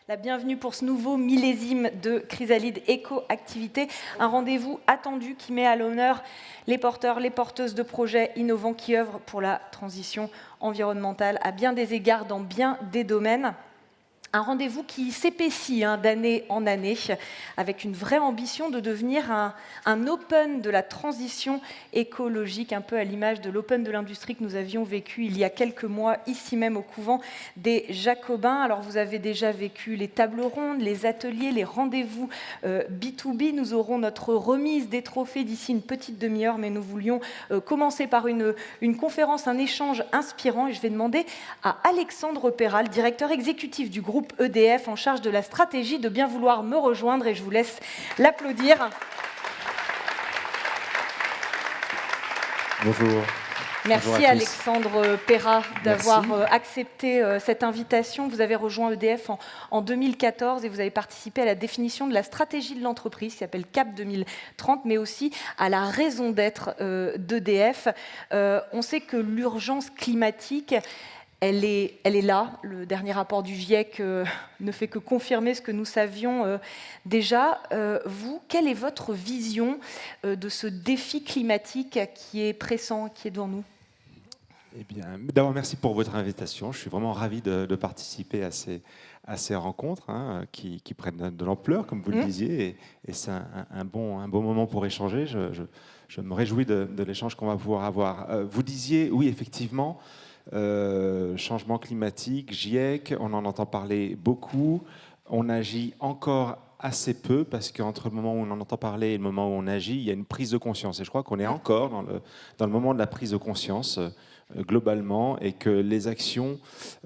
la bienvenue pour ce nouveau millésime de Chrysalide Éco-Activité, un rendez-vous attendu qui met à l'honneur les porteurs, les porteuses de projets innovants qui œuvrent pour la transition environnementale à bien des égards dans bien des domaines. Un rendez-vous qui s'épaissit d'année en année, avec une vraie ambition de devenir un open de la transition écologique, un peu à l'image de l'open de l'industrie que nous avions vécu il y a quelques mois, ici même au couvent des Jacobins. Alors vous avez déjà vécu les tables rondes, les ateliers, les rendez-vous B2B. Nous aurons notre remise des trophées d'ici une petite demi-heure, mais nous voulions commencer par une conférence, un échange inspirant. Et je vais demander à Alexandre Péral, directeur exécutif du groupe EDF en charge de la stratégie, de bien vouloir me rejoindre et je vous laisse l'applaudir. Bonjour. Merci Alexandre Péral d'avoir accepté cette invitation. Vous avez rejoint EDF en 2014 et vous avez participé à la définition de la stratégie de l'entreprise qui s'appelle CAP 2030, mais aussi à la raison d'être d'EDF. On sait que l'urgence climatique, elle est là. Le dernier rapport du GIEC ne fait que confirmer ce que nous savions déjà. Vous, quelle est votre vision de ce défi climatique qui est pressant, qui est devant nous ? Eh bien, d'abord, merci pour votre invitation. Je suis vraiment ravi de participer à ces rencontres qui prennent de l'ampleur, comme vous le disiez, et c'est un bon moment pour échanger. Je me réjouis de l'échange qu'on va pouvoir avoir. Vous disiez, oui, effectivement, changement climatique, GIEC, on en entend parler beaucoup. On agit encore assez peu parce qu'entre le moment où on en entend parler et le moment où on agit, il y a une prise de conscience. Et je crois qu'on est encore dans le moment de la prise de conscience globalement et que les actions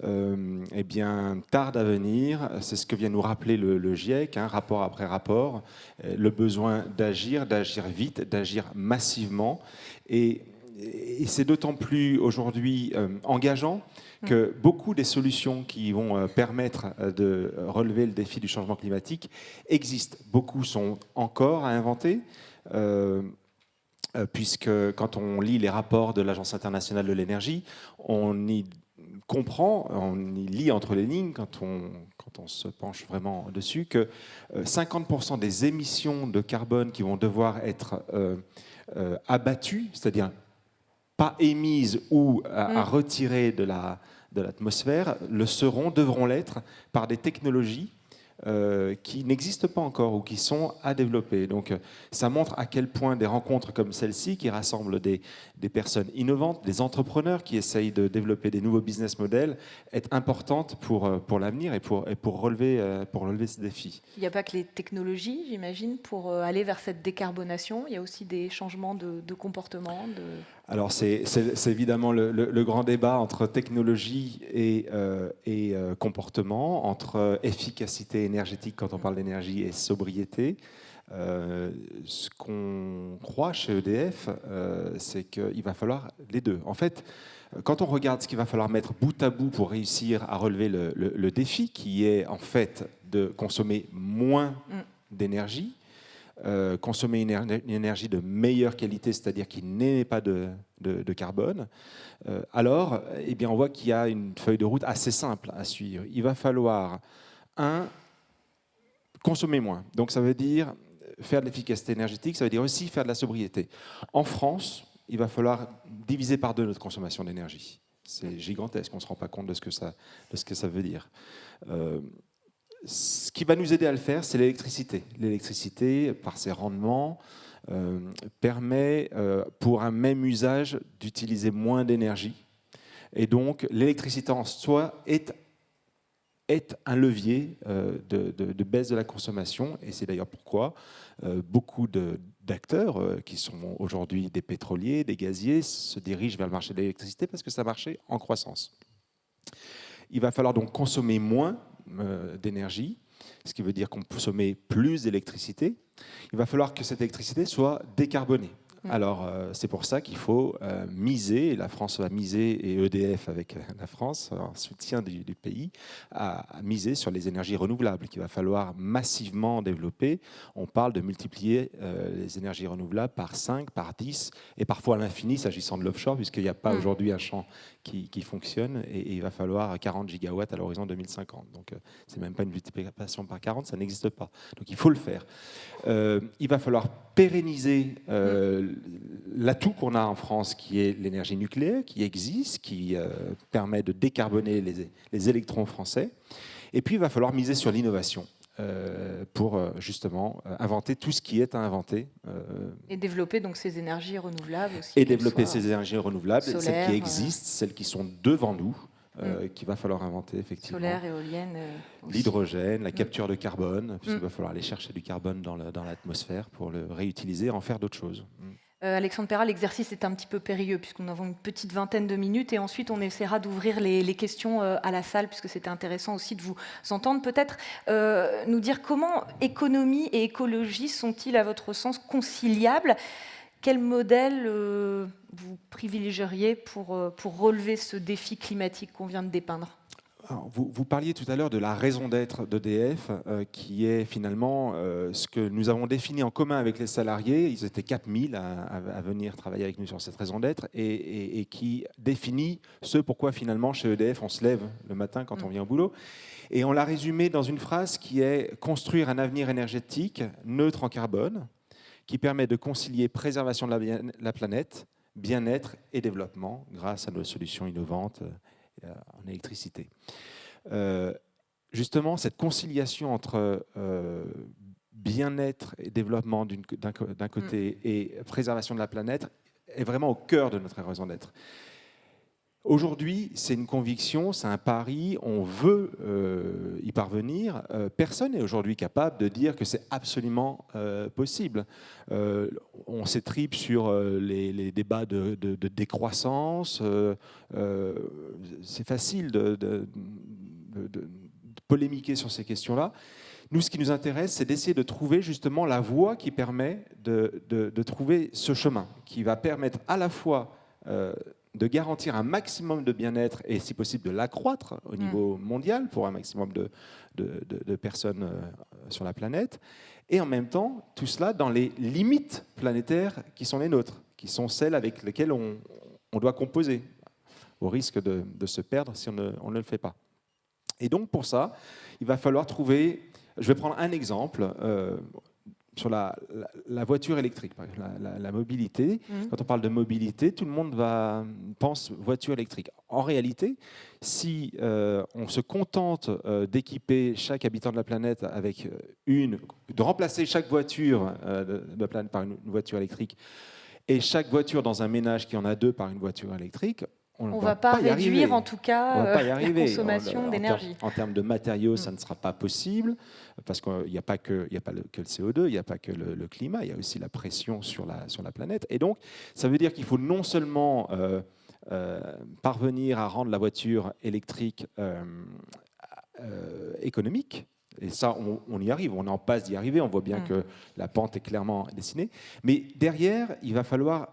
eh bien, tardent à venir. C'est ce que vient nous rappeler le GIEC, rapport après rapport, le besoin d'agir vite, d'agir massivement. Et c'est d'autant plus aujourd'hui engageant que beaucoup des solutions qui vont permettre de relever le défi du changement climatique existent. Beaucoup sont encore à inventer, puisque quand on lit les rapports de l'Agence internationale de l'énergie, on y comprend, on y lit entre les lignes, quand on se penche vraiment dessus, que 50% des émissions de carbone qui vont devoir être abattues, c'est-à-dire pas émises ou à retirer de l'atmosphère, devront l'être par des technologies qui n'existent pas encore ou qui sont à développer. Donc ça montre à quel point des rencontres comme celle-ci, qui rassemblent des personnes innovantes, des entrepreneurs qui essayent de développer des nouveaux business models, est importante pour l'avenir et pour relever ce défi. Il n'y a pas que les technologies, j'imagine, pour aller vers cette décarbonation. Il y a aussi des changements de comportement. Alors c'est évidemment le grand débat entre technologie et comportement, entre efficacité énergétique quand on parle d'énergie et sobriété. Ce qu'on croit chez EDF, c'est qu'il va falloir les deux. En fait, quand on regarde ce qu'il va falloir mettre bout à bout pour réussir à relever le défi, qui est en fait de consommer moins d'énergie, consommer une énergie de meilleure qualité, c'est-à-dire qui n'émet pas de carbone, alors eh bien, on voit qu'il y a une feuille de route assez simple à suivre. Il va falloir, consommer moins. Donc ça veut dire faire de l'efficacité énergétique, ça veut dire aussi faire de la sobriété. En France, il va falloir diviser par 2 notre consommation d'énergie. C'est gigantesque, on ne se rend pas compte de ce que ça veut dire. Ce qui va nous aider à le faire, c'est l'électricité. L'électricité, par ses rendements, permet, pour un même usage, d'utiliser moins d'énergie. Et donc, l'électricité en soi est un levier de baisse de la consommation. Et c'est d'ailleurs pourquoi beaucoup d'acteurs qui sont aujourd'hui des pétroliers, des gaziers, se dirigent vers le marché de l'électricité parce que c'est un marché en croissance. Il va falloir donc consommer moins d'énergie, ce qui veut dire consommer plus d'électricité. Il va falloir que cette électricité soit décarbonée. Alors, c'est pour ça qu'il faut miser, et la France va miser, et EDF avec la France, en soutien du pays, à miser sur les énergies renouvelables qu'il va falloir massivement développer. On parle de multiplier les énergies renouvelables par 5, par 10, et parfois à l'infini, s'agissant de l'offshore, puisqu'il n'y a pas aujourd'hui un champ qui fonctionne, et il va falloir 40 gigawatts à l'horizon 2050. Donc, c'est même pas une multiplication par 40, ça n'existe pas. Donc, il faut le faire. Il va falloir pérenniser l'atout qu'on a en France, qui est l'énergie nucléaire, qui existe, qui permet de décarboner les électrons français. Et puis, il va falloir miser sur l'innovation pour justement inventer tout ce qui est à inventer. Et développer donc ces énergies renouvelables aussi. Et développer ces énergies renouvelables, solaire, celles qui existent, celles qui sont devant nous, qu'il va falloir inventer, effectivement. Solaire, éolienne. L'hydrogène, la capture de carbone, puisqu'il va falloir aller chercher du carbone dans l'atmosphère pour le réutiliser et en faire d'autres choses. Alexandre Perra, l'exercice est un petit peu périlleux puisqu'on a une petite vingtaine de minutes et ensuite on essaiera d'ouvrir les questions à la salle puisque c'était intéressant aussi de vous entendre. Peut-être nous dire comment économie et écologie sont-ils à votre sens conciliables ? Quel modèle vous privilégieriez pour relever ce défi climatique qu'on vient de dépeindre ? Alors, vous parliez tout à l'heure de la raison d'être d'EDF, qui est finalement ce que nous avons défini en commun avec les salariés. Ils étaient 4000 à venir travailler avec nous sur cette raison d'être et qui définit ce pourquoi finalement chez EDF on se lève le matin quand on vient au boulot. Et on l'a résumé dans une phrase qui est « construire un avenir énergétique neutre en carbone » qui permet de concilier préservation de la planète, bien-être et développement grâce à nos solutions innovantes en électricité. Justement, cette conciliation entre bien-être et développement d'un côté et préservation de la planète est vraiment au cœur de notre raison d'être. Aujourd'hui, c'est une conviction, c'est un pari, on veut y parvenir. Personne n'est aujourd'hui capable de dire que c'est absolument possible. On s'étripe sur les débats de décroissance. C'est facile de polémiquer sur ces questions-là. Nous, ce qui nous intéresse, c'est d'essayer de trouver justement la voie qui permet de trouver ce chemin, qui va permettre à la fois de garantir un maximum de bien-être et, si possible, de l'accroître au niveau mondial pour un maximum de personnes sur la planète. Et en même temps, tout cela dans les limites planétaires qui sont les nôtres, qui sont celles avec lesquelles on doit composer, au risque de se perdre si on ne le fait pas. Et donc, pour ça, il va falloir trouver... Je vais prendre un exemple... sur la voiture électrique, la mobilité. Quand on parle de mobilité, tout le monde pense voiture électrique. En réalité, si on se contente d'équiper chaque habitant de la planète avec de remplacer chaque voiture de la planète par une voiture électrique, et chaque voiture dans un ménage qui en a 2 par une voiture électrique, on ne va pas réduire en tout cas la consommation d'énergie. En termes de matériaux, ça ne sera pas possible parce qu'il n'y a pas que le CO2, il n'y a pas que le climat, il y a aussi la pression sur la planète. Et donc, ça veut dire qu'il faut non seulement parvenir à rendre la voiture électrique économique, et ça, on y arrive, on est en passe d'y arriver, on voit bien que la pente est clairement dessinée, mais derrière, il va falloir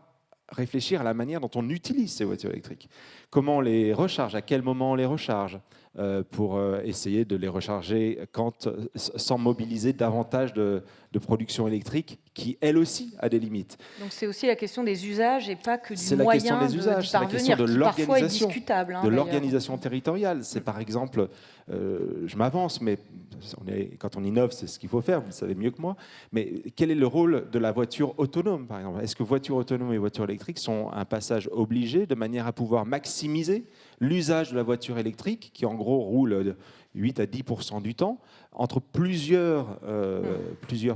réfléchir à la manière dont on utilise ces voitures électriques. Comment on les recharge, à quel moment on les recharge, pour essayer de les recharger sans mobiliser davantage de production électrique qui, elle aussi, a des limites. Donc c'est aussi la question des usages et pas que du c'est moyen la question des usages, d'y parvenir, c'est la question de l'organisation, discutable. De l'organisation territoriale. C'est par exemple, je m'avance, mais quand on innove, c'est ce qu'il faut faire, vous le savez mieux que moi, mais quel est le rôle de la voiture autonome, par exemple ? Est-ce que voiture autonome et voiture électrique sont un passage obligé de manière à pouvoir maximiser l'usage de la voiture électrique, qui en gros roule de 8 à 10% du temps, entre plusieurs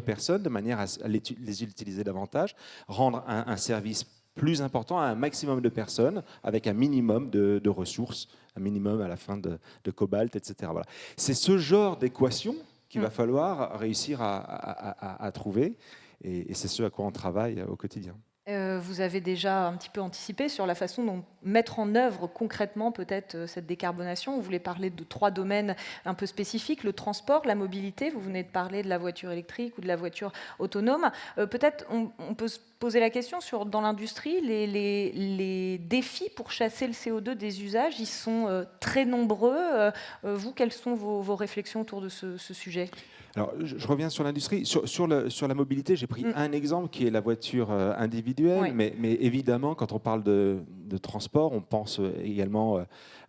personnes, de manière à les utiliser davantage, rendre un service plus important à un maximum de personnes, avec un minimum de ressources, un minimum à la fin de cobalt, etc. Voilà. C'est ce genre d'équation qu'il va falloir réussir à trouver, et c'est ce à quoi on travaille au quotidien. Vous avez déjà un petit peu anticipé sur la façon dont mettre en œuvre concrètement peut-être cette décarbonation. Vous voulez parler de 3 domaines un peu spécifiques, le transport, la mobilité, vous venez de parler de la voiture électrique ou de la voiture autonome. Peut-être on peut se poser la question sur, dans l'industrie, les défis pour chasser le CO2 des usages, ils sont très nombreux. Vous, quelles sont vos réflexions autour de ce sujet ? Alors, je reviens sur l'industrie. Sur la mobilité, j'ai pris un exemple qui est la voiture individuelle, Oui. mais évidemment, quand on parle de transport, on pense également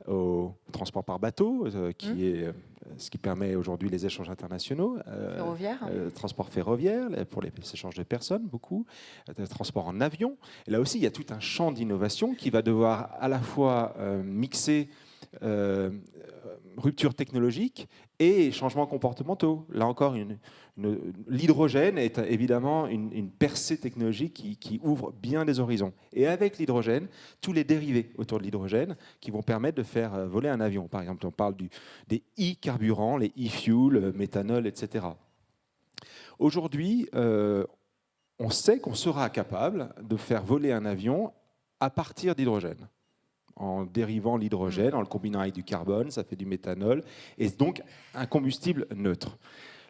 au transport par bateau, qui est ce qui permet aujourd'hui les échanges internationaux. Ferroviaire. Transport ferroviaire, pour les échanges de personnes, beaucoup. Transport en avion. Et là aussi, il y a tout un champ d'innovation qui va devoir à la fois mixer rupture technologique et changements comportementaux. Là encore, l'hydrogène est évidemment une percée technologique qui ouvre bien des horizons. Et avec l'hydrogène, tous les dérivés autour de l'hydrogène qui vont permettre de faire voler un avion. Par exemple, on parle des e-carburants, les e-fuels, méthanol, etc. Aujourd'hui, on sait qu'on sera capable de faire voler un avion à partir d'hydrogène, en dérivant l'hydrogène, en le combinant avec du carbone, ça fait du méthanol, et donc un combustible neutre.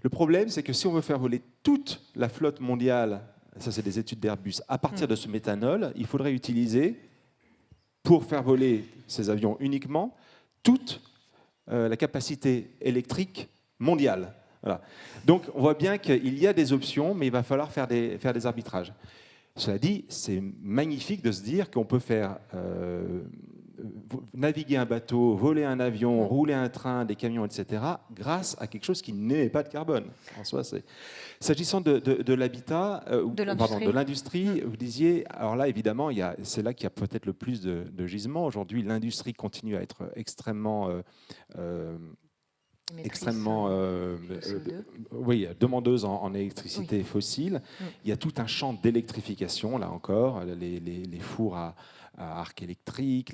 Le problème, c'est que si on veut faire voler toute la flotte mondiale, ça c'est des études d'Airbus, à partir de ce méthanol, il faudrait utiliser, pour faire voler ces avions uniquement, toute la capacité électrique mondiale. Voilà. Donc on voit bien qu'il y a des options, mais il va falloir faire des arbitrages. Cela dit, c'est magnifique de se dire qu'on peut faire naviguer un bateau, voler un avion, rouler un train, des camions, etc., grâce à quelque chose qui n'émet pas de carbone. En soi, s'agissant de l'habitat, de l'industrie, vous disiez, alors là, évidemment, c'est là qu'il y a peut-être le plus de gisements. Aujourd'hui, l'industrie continue à être extrêmement demandeuse en électricité fossile. Il y a tout un champ d'électrification, là encore, les fours à arc électrique,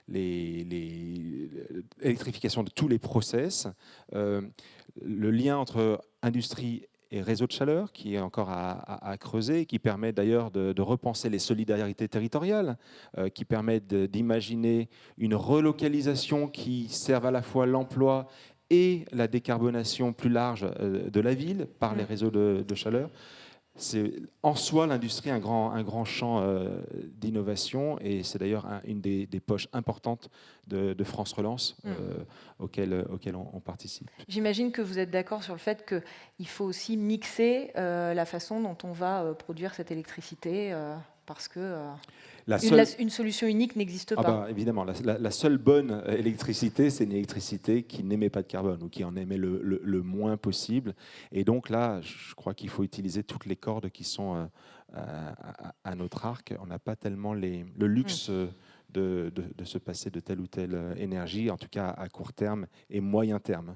l'électrification de tous les process, le lien entre industrie et réseau de chaleur qui est encore à creuser, qui permet d'ailleurs de repenser les solidarités territoriales, qui permet d'imaginer une relocalisation qui serve à la fois l'emploi et la décarbonation plus large de la ville par les réseaux de chaleur. C'est en soi l'industrie un grand champ d'innovation, et c'est d'ailleurs une des poches importantes de France Relance auquel on participe. J'imagine que vous êtes d'accord sur le fait qu'il faut aussi mixer la façon dont on va produire cette électricité, parce que une solution unique n'existe pas. Évidemment, la seule bonne électricité, c'est une électricité qui n'émet pas de carbone ou qui en émet le moins possible. Et donc là, je crois qu'il faut utiliser toutes les cordes qui sont à notre arc. On n'a pas tellement le luxe de se passer de telle ou telle énergie, en tout cas à court terme et moyen terme.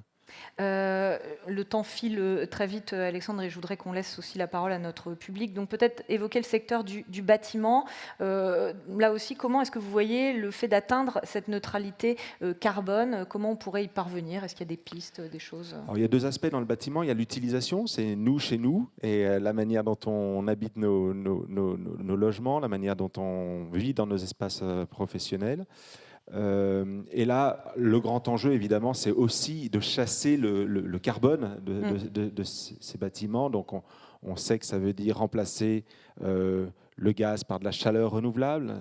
Le temps file très vite, Alexandre, et je voudrais qu'on laisse aussi la parole à notre public. Donc peut-être évoquer le secteur du bâtiment. Là aussi, comment est-ce que vous voyez le fait d'atteindre cette neutralité carbone? Comment on pourrait y parvenir? Est-ce qu'il y a des pistes, des choses? Alors, il y a 2 aspects dans le bâtiment. Il y a l'utilisation, c'est nous chez nous, et la manière dont on habite nos logements, la manière dont on vit dans nos espaces professionnels. Et là, le grand enjeu, évidemment, c'est aussi de chasser le carbone de ces bâtiments. Donc, on sait que ça veut dire remplacer le gaz par de la chaleur renouvelable.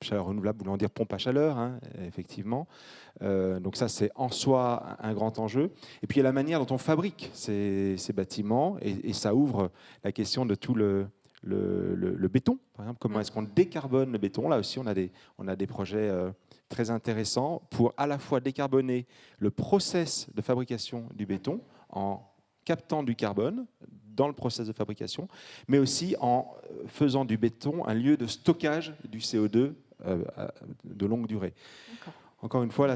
Chaleur renouvelable voulant dire pompe à chaleur, hein, effectivement. Donc ça, c'est en soi un grand enjeu. Et puis, il y a la manière dont on fabrique ces bâtiments. Et ça ouvre la question de tout le béton, par exemple. Comment est-ce qu'on décarbone le béton? Là aussi, on a des projets très intéressant pour à la fois décarboner le process de fabrication du béton en captant du carbone dans le process de fabrication, mais aussi en faisant du béton un lieu de stockage du CO2 de longue durée. Encore une fois, là,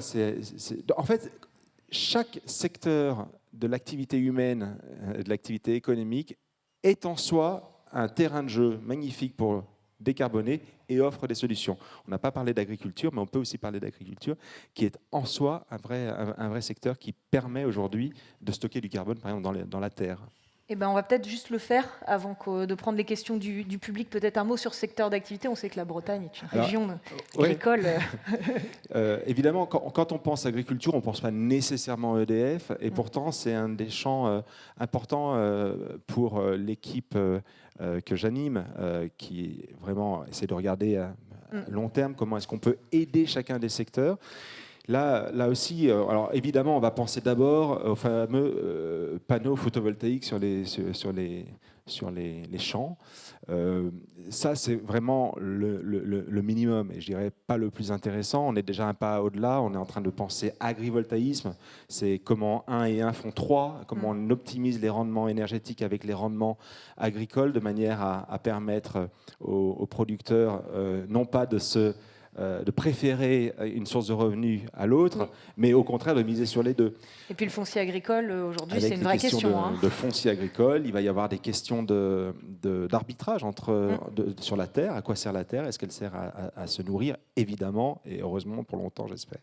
en fait, chaque secteur de l'activité humaine, de l'activité économique, est en soi un terrain de jeu magnifique pour décarboner et offre des solutions. On n'a pas parlé d'agriculture, mais on peut aussi parler d'agriculture, qui est en soi un vrai secteur qui permet aujourd'hui de stocker du carbone, par exemple, dans la terre. Eh ben, on va peut-être juste le faire avant de prendre les questions du public. Peut-être un mot sur ce secteur d'activité. On sait que la Bretagne est une région agricole. Évidemment, quand on pense agriculture, on ne pense pas nécessairement EDF, et pourtant c'est un des champs importants pour l'équipe que j'anime, qui vraiment essaie de regarder à long terme comment est-ce qu'on peut aider chacun des secteurs. Là aussi, alors évidemment, on va penser d'abord aux fameux panneaux photovoltaïques sur les champs. Ça, c'est vraiment le minimum, et je dirais pas le plus intéressant. On est déjà un pas au-delà. On est en train de penser agrivoltaïsme. C'est comment 1 et 1 font 3, comment on optimise les rendements énergétiques avec les rendements agricoles, de manière à permettre aux producteurs non pas de préférer une source de revenus à l'autre, mais au contraire de miser sur les deux. Et puis le foncier agricole, aujourd'hui, c'est une vraie question. De foncier agricole, il va y avoir des questions d'arbitrage sur la terre. À quoi sert la terre? Est-ce qu'elle sert à se nourrir? Évidemment, et heureusement pour longtemps, j'espère.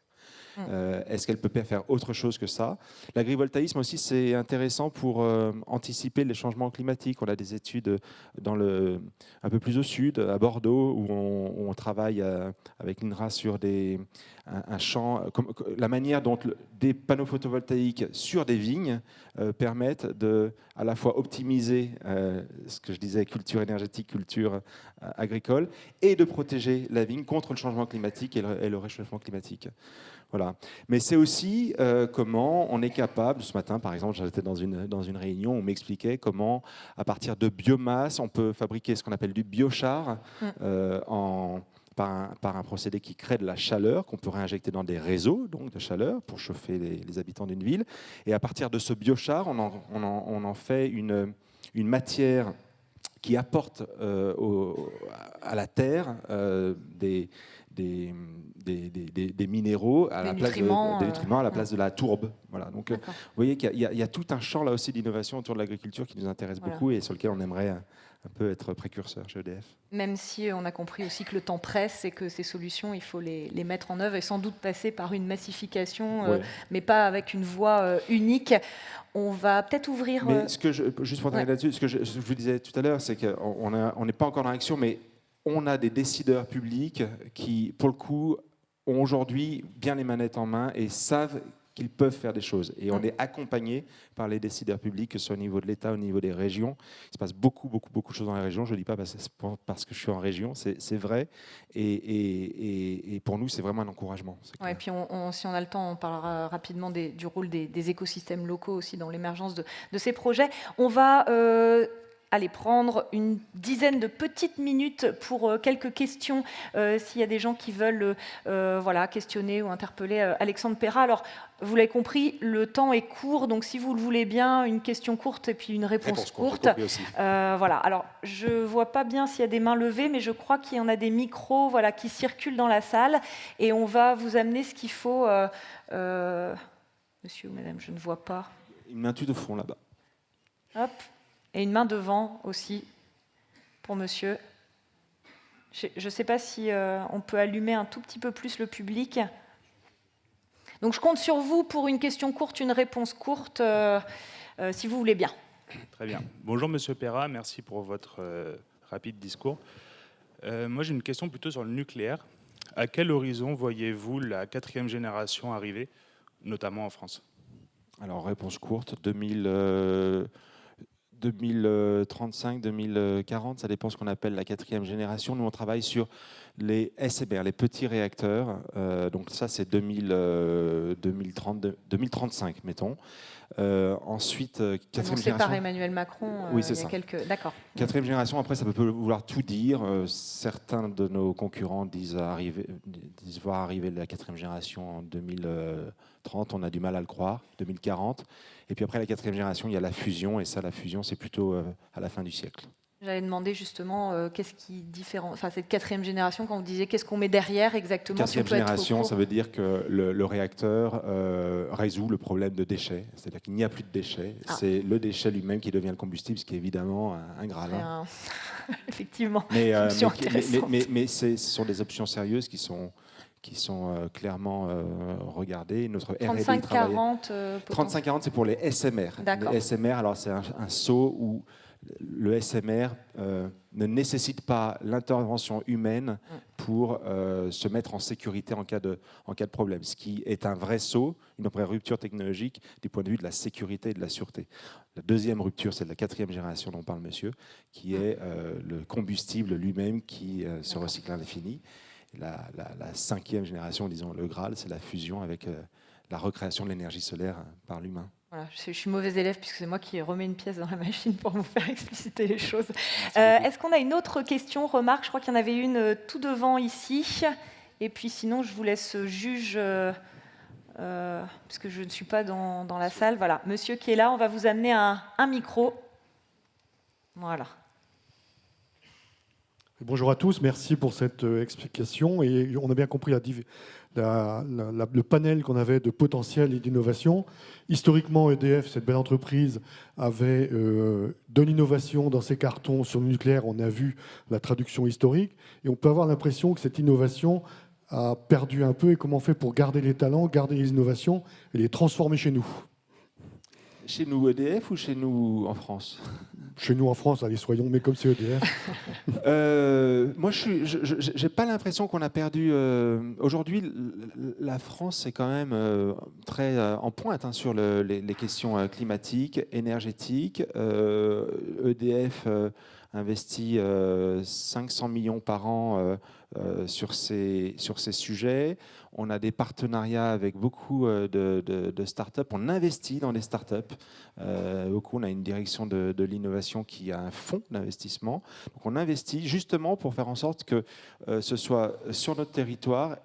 Est-ce qu'elle peut faire autre chose que ça? L'agrivoltaïsme aussi, c'est intéressant pour anticiper les changements climatiques. On a des études un peu plus au sud, à Bordeaux, où on travaille avec l'INRA sur un champ, la manière dont des panneaux photovoltaïques sur des vignes permettent à la fois optimiser ce que je disais, culture énergétique, culture agricole, et de protéger la vigne contre le changement climatique et le réchauffement climatique. Voilà. Mais c'est aussi comment on est capable, ce matin par exemple, j'étais dans une réunion, on m'expliquait comment, à partir de biomasse, on peut fabriquer ce qu'on appelle du biochar par un procédé qui crée de la chaleur qu'on peut réinjecter dans des réseaux donc de chaleur pour chauffer les habitants d'une ville. Et à partir de ce biochar, on en fait une matière qui apporte à la terre des minéraux à la place des nutriments à la place de la tourbe. Voilà. Donc, vous voyez qu'il y a tout un champ là aussi d'innovation autour de l'agriculture qui nous intéresse beaucoup et sur lequel on aimerait un peu être précurseur chez EDF. Même si on a compris aussi que le temps presse et que ces solutions, il faut les mettre en œuvre et sans doute passer par une massification, mais pas avec une voie unique. On va peut-être ouvrir... Mais juste pour terminer là-dessus, ce que je vous disais tout à l'heure, c'est qu'on n'est pas encore dans l'action, mais on a des décideurs publics qui, pour le coup, ont aujourd'hui bien les manettes en main et savent qu'ils peuvent faire des choses. Et on est accompagné par les décideurs publics, que ce soit au niveau de l'État, au niveau des régions. Il se passe beaucoup de choses dans les régions. Je ne le dis pas parce que je suis en région, c'est vrai. Et pour nous, c'est vraiment un encouragement. Et puis, si on a le temps, on parlera rapidement du rôle des écosystèmes locaux aussi dans l'émergence de ces projets. On va... Allez prendre une dizaine de petites minutes pour quelques questions, s'il y a des gens qui veulent questionner ou interpeller Alexandre Perrat. Alors, vous l'avez compris, le temps est court, donc si vous le voulez bien, une question courte et puis une réponse courte. Voilà. Alors, je ne vois pas bien s'il y a des mains levées, mais je crois qu'il y en a des micros qui circulent dans la salle et on va vous amener ce qu'il faut. Monsieur ou madame, je ne vois pas. Une main tout au fond là-bas. Hop. Et une main devant aussi, pour monsieur. Je ne sais pas si on peut allumer un tout petit peu plus le public. Donc je compte sur vous pour une question courte, une réponse courte, si vous voulez bien. Très bien. Bonjour Monsieur Perrat, merci pour votre rapide discours. Moi j'ai une question plutôt sur le nucléaire. À quel horizon voyez-vous la 4e génération arriver, notamment en France? Alors réponse courte, 2035, 2040, ça dépend ce qu'on appelle la 4e génération. Nous, on travaille sur les SMR, les petits réacteurs. Donc ça, c'est 2035, mettons. Ensuite, 4e génération. Par Emmanuel Macron. Oui, c'est ça. D'accord. 4e génération, après, ça peut vouloir tout dire. Certains de nos concurrents disent voir arriver la 4e génération en 2030. On a du mal à le croire. 2040. Et puis après la 4e génération, il y a la fusion. Et ça, la fusion, c'est plutôt à la fin du siècle. J'allais demander justement qu'est-ce qui différencie, cette 4e génération, quand vous disiez qu'est-ce qu'on met derrière exactement. 4e génération, ça veut dire que le réacteur résout le problème de déchets. C'est-à-dire qu'il n'y a plus de déchets. C'est le déchet lui-même qui devient le combustible, ce qui est évidemment un Graal. Effectivement. Mais ce sont des options sérieuses qui sont qui sont clairement regardées. Notre R&D 35-40 35-40, c'est pour les SMR. Les SMR, alors c'est un saut où le SMR ne nécessite pas l'intervention humaine pour se mettre en sécurité en cas de problème, ce qui est un vrai saut, une vraie rupture technologique du point de vue de la sécurité et de la sûreté. La deuxième rupture, c'est de la 4e génération dont parle monsieur, qui est le combustible lui-même qui se recycle à l'infini. La 5e génération, disons le Graal, c'est la fusion avec la recréation de l'énergie solaire par l'humain. Voilà, je suis mauvaise élève puisque c'est moi qui remets une pièce dans la machine pour vous faire expliciter les choses. Est-ce qu'on a une autre question, remarque? Je crois qu'il y en avait une tout devant ici. Et puis sinon, je vous laisse juge, puisque je ne suis pas dans la salle. Voilà, monsieur qui est là, on va vous amener un micro. Voilà. Bonjour à tous, merci pour cette explication. Et on a bien compris le panel qu'on avait de potentiel et d'innovation. Historiquement, EDF, cette belle entreprise, avait de l'innovation dans ses cartons sur le nucléaire. On a vu la traduction historique. Et on peut avoir l'impression que cette innovation a perdu un peu. Et comment on fait pour garder les talents, garder les innovations et les transformer chez nous? Chez nous EDF ou chez nous en France? Chez nous en France, allez, soyons, mais comme c'est EDF. Moi, je n'ai pas l'impression qu'on a perdu. Aujourd'hui, la France est quand même très en pointe sur les questions climatiques, énergétiques. EDF investit 500 millions par an sur ces sujets. On a des partenariats avec beaucoup de startups. On investit dans des startups. On a une direction de l'innovation qui a un fonds d'investissement. Donc on investit justement pour faire en sorte que ce soit sur notre territoire,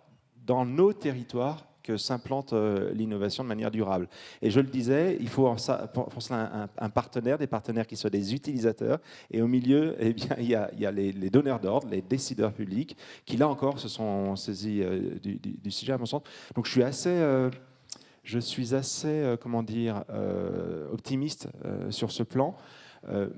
dans nos territoires, que s'implante l'innovation de manière durable. Et je le disais, il faut pour ça un partenaire, des partenaires qui soient des utilisateurs. Et au milieu, eh bien, il y a les donneurs d'ordre, les décideurs publics, qui là encore se sont saisis du sujet à mon sens. Donc je suis assez comment dire, optimiste sur ce plan.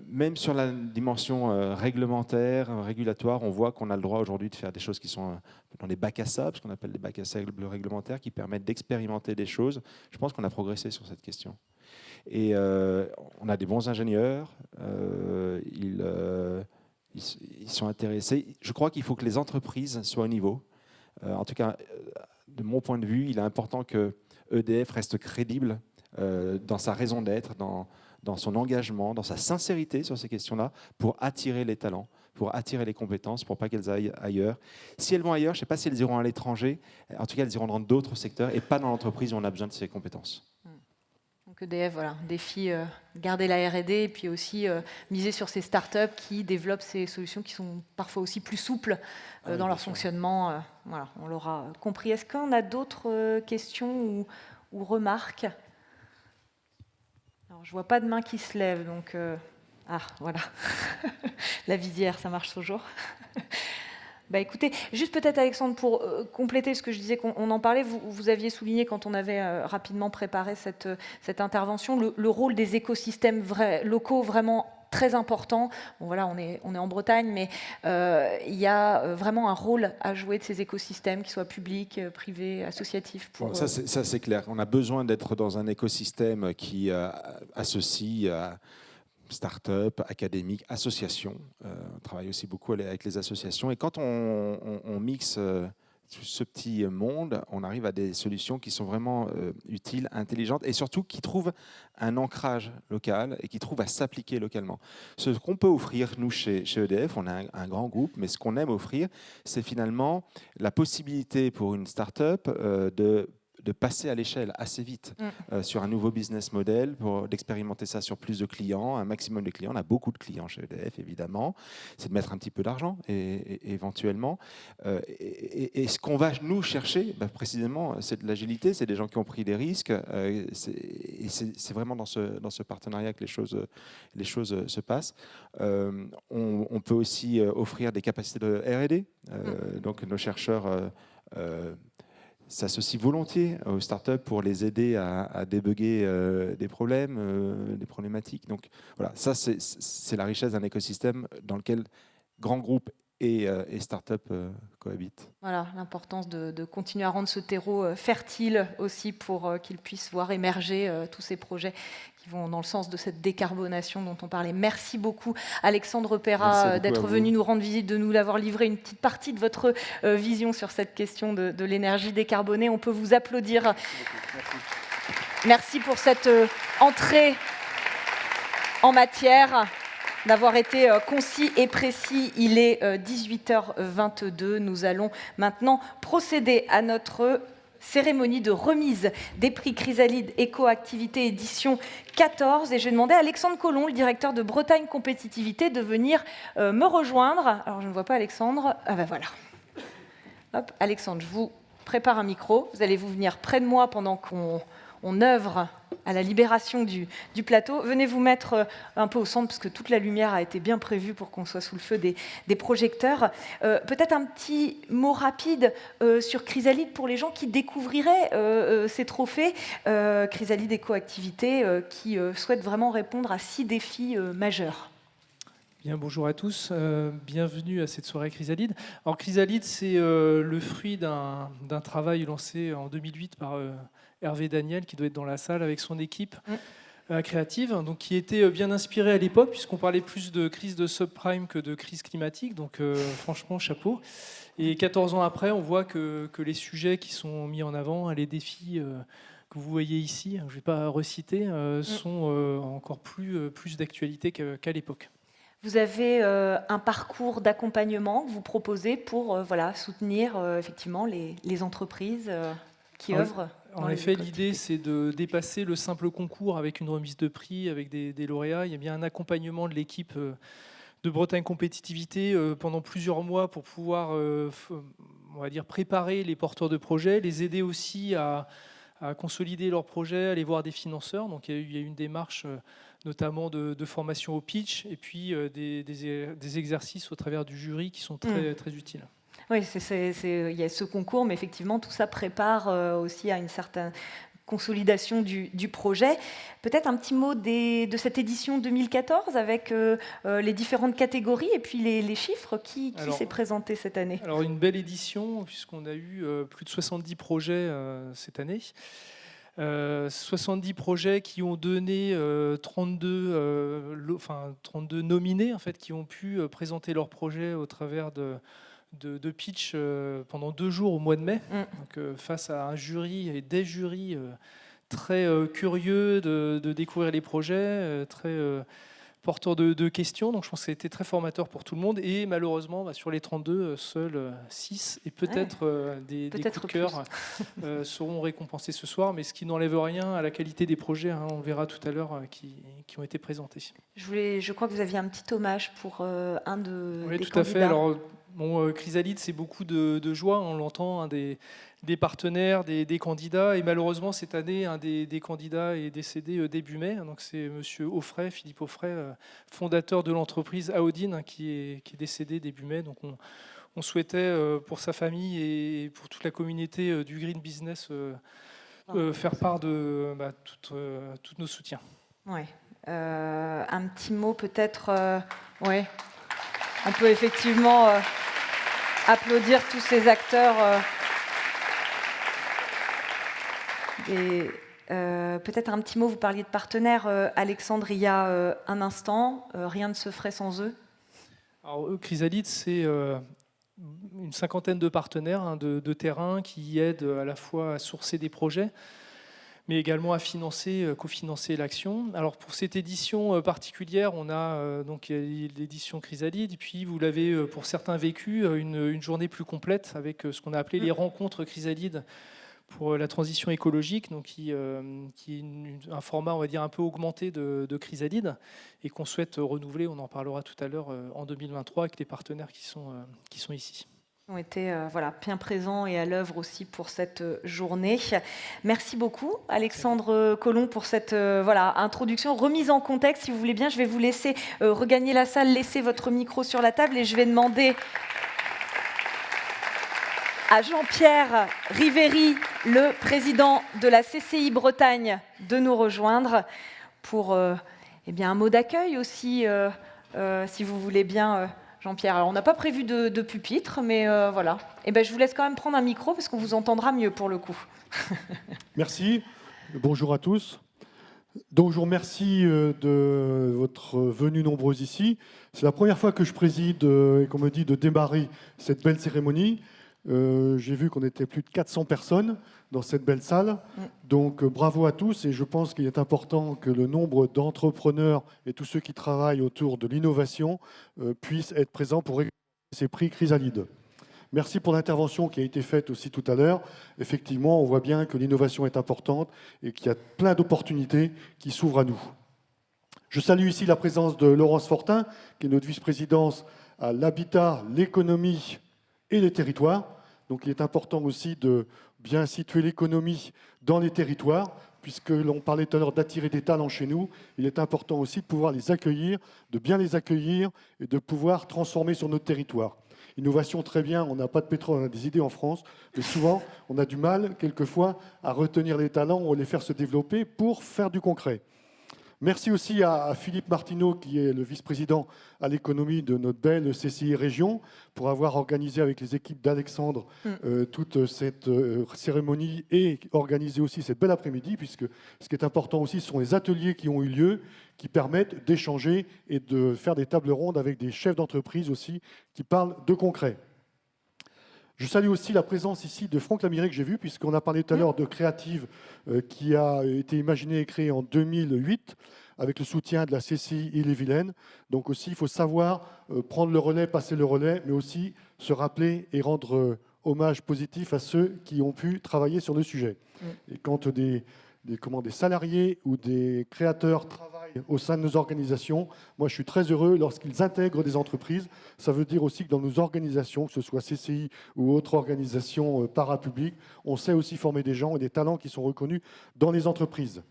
Même sur la dimension réglementaire, régulatoire, on voit qu'on a le droit aujourd'hui de faire des choses qui sont dans les bacs à sable, ce qu'on appelle des bacs à sable réglementaires, qui permettent d'expérimenter des choses. Je pense qu'on a progressé sur cette question. Et on a des bons ingénieurs, ils sont intéressés. Je crois qu'il faut que les entreprises soient au niveau. En tout cas, de mon point de vue, il est important que EDF reste crédible dans sa raison d'être, dans son engagement, dans sa sincérité sur ces questions-là, pour attirer les talents, pour attirer les compétences, pour pas qu'elles aillent ailleurs. Si elles vont ailleurs, je ne sais pas si elles iront à l'étranger, en tout cas elles iront dans d'autres secteurs et pas dans l'entreprise où on a besoin de ces compétences. Donc EDF, voilà, défi, garder la R&D et puis aussi miser sur ces startups qui développent ces solutions qui sont parfois aussi plus souples dans leur fonctionnement. Voilà, on l'aura compris. Est-ce qu'on a d'autres questions ou remarques? Alors, je ne vois pas de main qui se lève, donc... Ah, voilà. La visière, ça marche toujours. Écoutez, juste peut-être Alexandre, pour compléter ce que je disais, qu'on en parlait, vous aviez souligné quand on avait rapidement préparé cette intervention, le rôle des écosystèmes locaux vraiment très important. Bon, voilà, on est en Bretagne, mais il y a vraiment un rôle à jouer de ces écosystèmes, qu'ils soient publics, privés, associatifs. Ça, c'est clair. On a besoin d'être dans un écosystème qui associe start-up, académiques, associations. On travaille aussi beaucoup avec les associations. Et quand on mixe ce petit monde, on arrive à des solutions qui sont vraiment utiles, intelligentes et surtout qui trouvent un ancrage local et qui trouvent à s'appliquer localement. Ce qu'on peut offrir, nous, chez EDF, on a un grand groupe, mais ce qu'on aime offrir, c'est finalement la possibilité pour une start-up de passer à l'échelle assez vite sur un nouveau business model, d'expérimenter ça sur plus de clients, un maximum de clients. On a beaucoup de clients chez EDF, évidemment. C'est de mettre un petit peu d'argent, éventuellement. Et ce qu'on va, nous, chercher, précisément, c'est de l'agilité, c'est des gens qui ont pris des risques. C'est vraiment dans ce partenariat que les choses se passent. On peut aussi offrir des capacités de R&D. Donc, nos chercheurs... s'associent volontiers aux startups pour les aider à débugger des problèmes, des problématiques. Donc voilà, ça c'est la richesse d'un écosystème dans lequel grands groupes et start-up cohabitent. Voilà, l'importance de continuer à rendre ce terreau fertile aussi pour qu'il puisse voir émerger tous ces projets qui vont dans le sens de cette décarbonation dont on parlait. Merci beaucoup Alexandre Perra d'être venu nous rendre visite, de nous l'avoir livré une petite partie de votre vision sur cette question de l'énergie décarbonée. On peut vous applaudir. Merci pour cette entrée en matière, d'avoir été concis et précis. Il est 18h22. Nous allons maintenant procéder à notre cérémonie de remise des prix Chrysalide Éco-Activité édition 14. Et je vais demander à Alexandre Collomb, le directeur de Bretagne Compétitivité, de venir me rejoindre. Alors, je ne vois pas Alexandre. Ah ben voilà. Hop, Alexandre, je vous prépare un micro. Vous allez vous venir près de moi pendant qu'on œuvre à la libération du plateau. Venez vous mettre un peu au centre, parce que toute la lumière a été bien prévue pour qu'on soit sous le feu des projecteurs. Peut-être un petit mot rapide sur Chrysalide pour les gens qui découvriraient ces trophées. Chrysalide Éco-Activité qui souhaite vraiment répondre à 6 défis majeurs. Bien, bonjour à tous, bienvenue à cette soirée Chrysalide. Alors Chrysalide, c'est le fruit d'un travail lancé en 2008 par Hervé Daniel, qui doit être dans la salle avec son équipe créative, donc qui était bien inspiré à l'époque, puisqu'on parlait plus de crise de subprime que de crise climatique, donc franchement, chapeau. Et 14 ans après, on voit que les sujets qui sont mis en avant, les défis que vous voyez ici, je ne vais pas reciter, sont encore plus d'actualité qu'à l'époque. Vous avez un parcours d'accompagnement que vous proposez pour soutenir effectivement les entreprises qui œuvrent. En effet, l'idée, c'est de dépasser le simple concours avec une remise de prix, avec des lauréats. Il y a bien un accompagnement de l'équipe de Bretagne Compétitivité pendant plusieurs mois pour pouvoir, on va dire, préparer les porteurs de projets, les aider aussi à consolider leurs projets, aller voir des financeurs. Donc il y a eu une démarche notamment de formation au pitch et puis des exercices au travers du jury qui sont très utiles. Oui, il y a ce concours, mais effectivement, tout ça prépare aussi à une certaine consolidation du projet. Peut-être un petit mot de cette édition 2014 avec les différentes catégories et puis les chiffres qui s'est présenté cette année. Alors, une belle édition, puisqu'on a eu plus de 70 projets cette année. 70 projets qui ont donné 32 nominés, en fait, qui ont pu présenter leurs projets au travers de pitch pendant 2 jours au mois de mai, donc, face à un jury et des jurys très curieux de découvrir les projets, très porteurs de questions. Donc je pense que ça a été très formateur pour tout le monde. Et malheureusement, sur les 32, seuls 6 et peut-être des coups de cœur seront récompensés ce soir, mais ce qui n'enlève rien à la qualité des projets, on verra tout à l'heure, qui ont été présentés. Je crois que vous aviez un petit hommage pour un des candidats. Oui, tout à fait. Alors, Chrysalide, c'est beaucoup de joie, on l'entend, des partenaires, des candidats. Et malheureusement, cette année, un des candidats est décédé début mai. Donc, c'est monsieur Offray, Philippe Offray, fondateur de l'entreprise Aodine, qui est décédé début mai. Donc, on souhaitait, pour sa famille et pour toute la communauté du Green Business, faire part de tous nos soutiens. Ouais. Un petit mot peut-être. Ouais. On peut effectivement applaudir tous ces acteurs. Et peut-être un petit mot, vous parliez de partenaires, Alexandre, il y a un instant. Rien ne se ferait sans eux. Alors, Chrysalide, c'est une cinquantaine de partenaires de terrain qui aident à la fois à sourcer des projets, mais également à cofinancer l'action. Alors pour cette édition particulière, on a donc l'édition Chrysalide, et puis vous l'avez pour certains vécu une journée plus complète avec ce qu'on a appelé les rencontres Chrysalide pour la transition écologique, donc qui est un format, on va dire, un peu augmenté de Chrysalide et qu'on souhaite renouveler. On en parlera tout à l'heure en 2023 avec les partenaires qui sont ici. Ont été bien présents et à l'œuvre aussi pour cette journée. Merci beaucoup, Alexandre Collomb, pour cette introduction, remise en contexte. Si vous voulez bien, je vais vous laisser regagner la salle, laisser votre micro sur la table et je vais demander à Jean-Pierre Riveri, le président de la CCI Bretagne, de nous rejoindre pour un mot d'accueil aussi, si vous voulez bien Jean-Pierre. Alors, on n'a pas prévu de pupitre, mais voilà. Et ben, je vous laisse quand même prendre un micro parce qu'on vous entendra mieux pour le coup. Merci. Bonjour à tous. Donc, je vous remercie de votre venue nombreuse ici. C'est la première fois que je préside et qu'on me dit de démarrer cette belle cérémonie. J'ai vu qu'on était plus de 400 personnes dans cette belle salle. Donc, bravo à tous. Et je pense qu'il est important que le nombre d'entrepreneurs et tous ceux qui travaillent autour de l'innovation puissent être présents pour récompenser ces prix Chrysalide. Merci pour l'intervention qui a été faite aussi tout à l'heure. Effectivement, on voit bien que l'innovation est importante et qu'il y a plein d'opportunités qui s'ouvrent à nous. Je salue ici la présence de Laurence Fortin, qui est notre vice-présidente à l'habitat, l'économie et les territoires. Donc il est important aussi de bien situer l'économie dans les territoires, puisque l'on parlait tout à l'heure d'attirer des talents chez nous. Il est important aussi de pouvoir les accueillir, de bien les accueillir et de pouvoir transformer sur notre territoire. Innovation, très bien, on n'a pas de pétrole, on a des idées en France, mais souvent, on a du mal, quelquefois, à retenir les talents ou à les faire se développer pour faire du concret. Merci aussi à Philippe Martineau, qui est le vice-président à l'économie de notre belle CCI Région, pour avoir organisé avec les équipes d'Alexandre toute cette cérémonie et organisé aussi cette belle après-midi, puisque ce qui est important aussi, ce sont les ateliers qui ont eu lieu, qui permettent d'échanger et de faire des tables rondes avec des chefs d'entreprise aussi, qui parlent de concret. Je salue aussi la présence ici de Franck Lamiré que j'ai vu, puisqu'on a parlé tout à l'heure de Créative, qui a été imaginé et créé en 2008, avec le soutien de la CCI Ille-et-Vilaine. Donc aussi, il faut savoir prendre le relais, passer le relais, mais aussi se rappeler et rendre hommage positif à ceux qui ont pu travailler sur le sujet. Et quand des salariés ou des créateurs travaillent au sein de nos organisations, moi je suis très heureux lorsqu'ils intègrent des entreprises. Ça veut dire aussi que dans nos organisations, que ce soit CCI ou autres organisations parapubliques, on sait aussi former des gens et des talents qui sont reconnus dans les entreprises.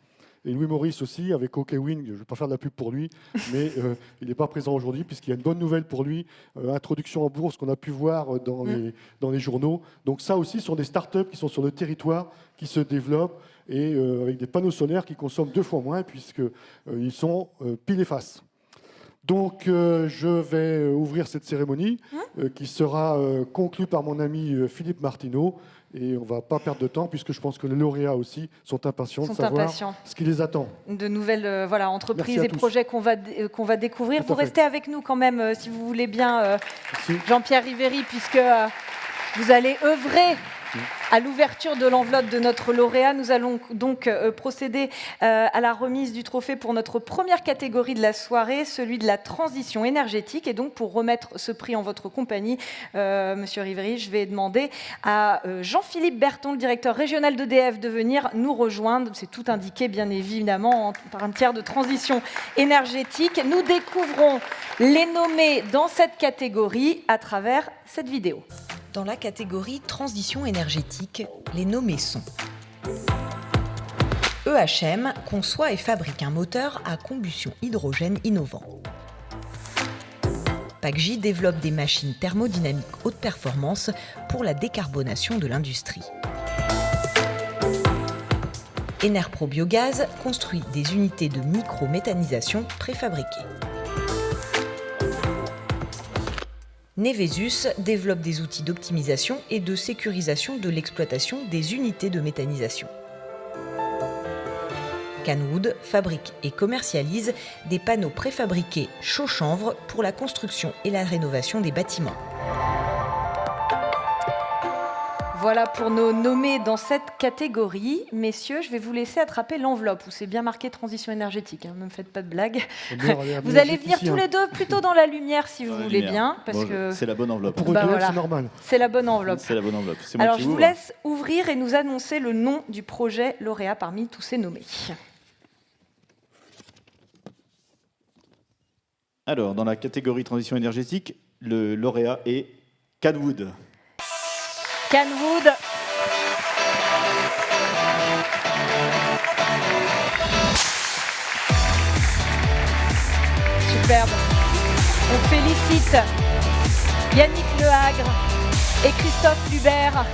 Et Louis Maurice aussi, avec OKWin, je ne vais pas faire de la pub pour lui, mais il n'est pas présent aujourd'hui, puisqu'il y a une bonne nouvelle pour lui, introduction en bourse qu'on a pu voir dans les journaux. Donc ça aussi, ce sont des startups qui sont sur le territoire, qui se développent, et avec des panneaux solaires qui consomment 2 fois moins, puisqu'ils sont pile et face. Donc je vais ouvrir cette cérémonie, qui sera conclue par mon ami Philippe Martineau. Et on ne va pas perdre de temps, puisque je pense que les lauréats aussi sont impatients de savoir ce qui les attend. De nouvelles entreprises et projets qu'on va découvrir. Vous restez avec nous quand même, si vous voulez bien, Jean-Pierre Riveri, puisque vous allez œuvrer à l'ouverture de l'enveloppe de notre lauréat. Nous allons donc procéder à la remise du trophée pour notre première catégorie de la soirée, celui de la transition énergétique. Et donc, pour remettre ce prix en votre compagnie, Monsieur Riveri, je vais demander à Jean-Philippe Berton, le directeur régional d'EDF, de venir nous rejoindre. C'est tout indiqué, bien évidemment, par un tiers de transition énergétique. Nous découvrons les nommés dans cette catégorie à travers cette vidéo. Dans la catégorie transition énergétique, les nommés sont EHM conçoit et fabrique un moteur à combustion hydrogène innovant. PACJ développe des machines thermodynamiques haute performance pour la décarbonation de l'industrie. Enerpro Biogaz construit des unités de micro-méthanisation préfabriquées. Nevesus développe des outils d'optimisation et de sécurisation de l'exploitation des unités de méthanisation. Canwood fabrique et commercialise des panneaux préfabriqués chaud-chanvre pour la construction et la rénovation des bâtiments. Voilà pour nos nommés dans cette catégorie. Messieurs, je vais vous laisser attraper l'enveloppe où c'est bien marqué transition énergétique. Ne me faites pas de blagues. Vous allez venir tous les deux plutôt dans la lumière si vous voulez bien. Parce que c'est la bonne enveloppe. Pour eux, c'est normal. C'est la bonne enveloppe. C'est la bonne enveloppe. Alors, je vous laisse ouvrir et nous annoncer le nom du projet lauréat parmi tous ces nommés. Alors, dans la catégorie transition énergétique, le lauréat est Canwood. Canwood. Superbe. On félicite Yannick Lehagre et Christophe Lubert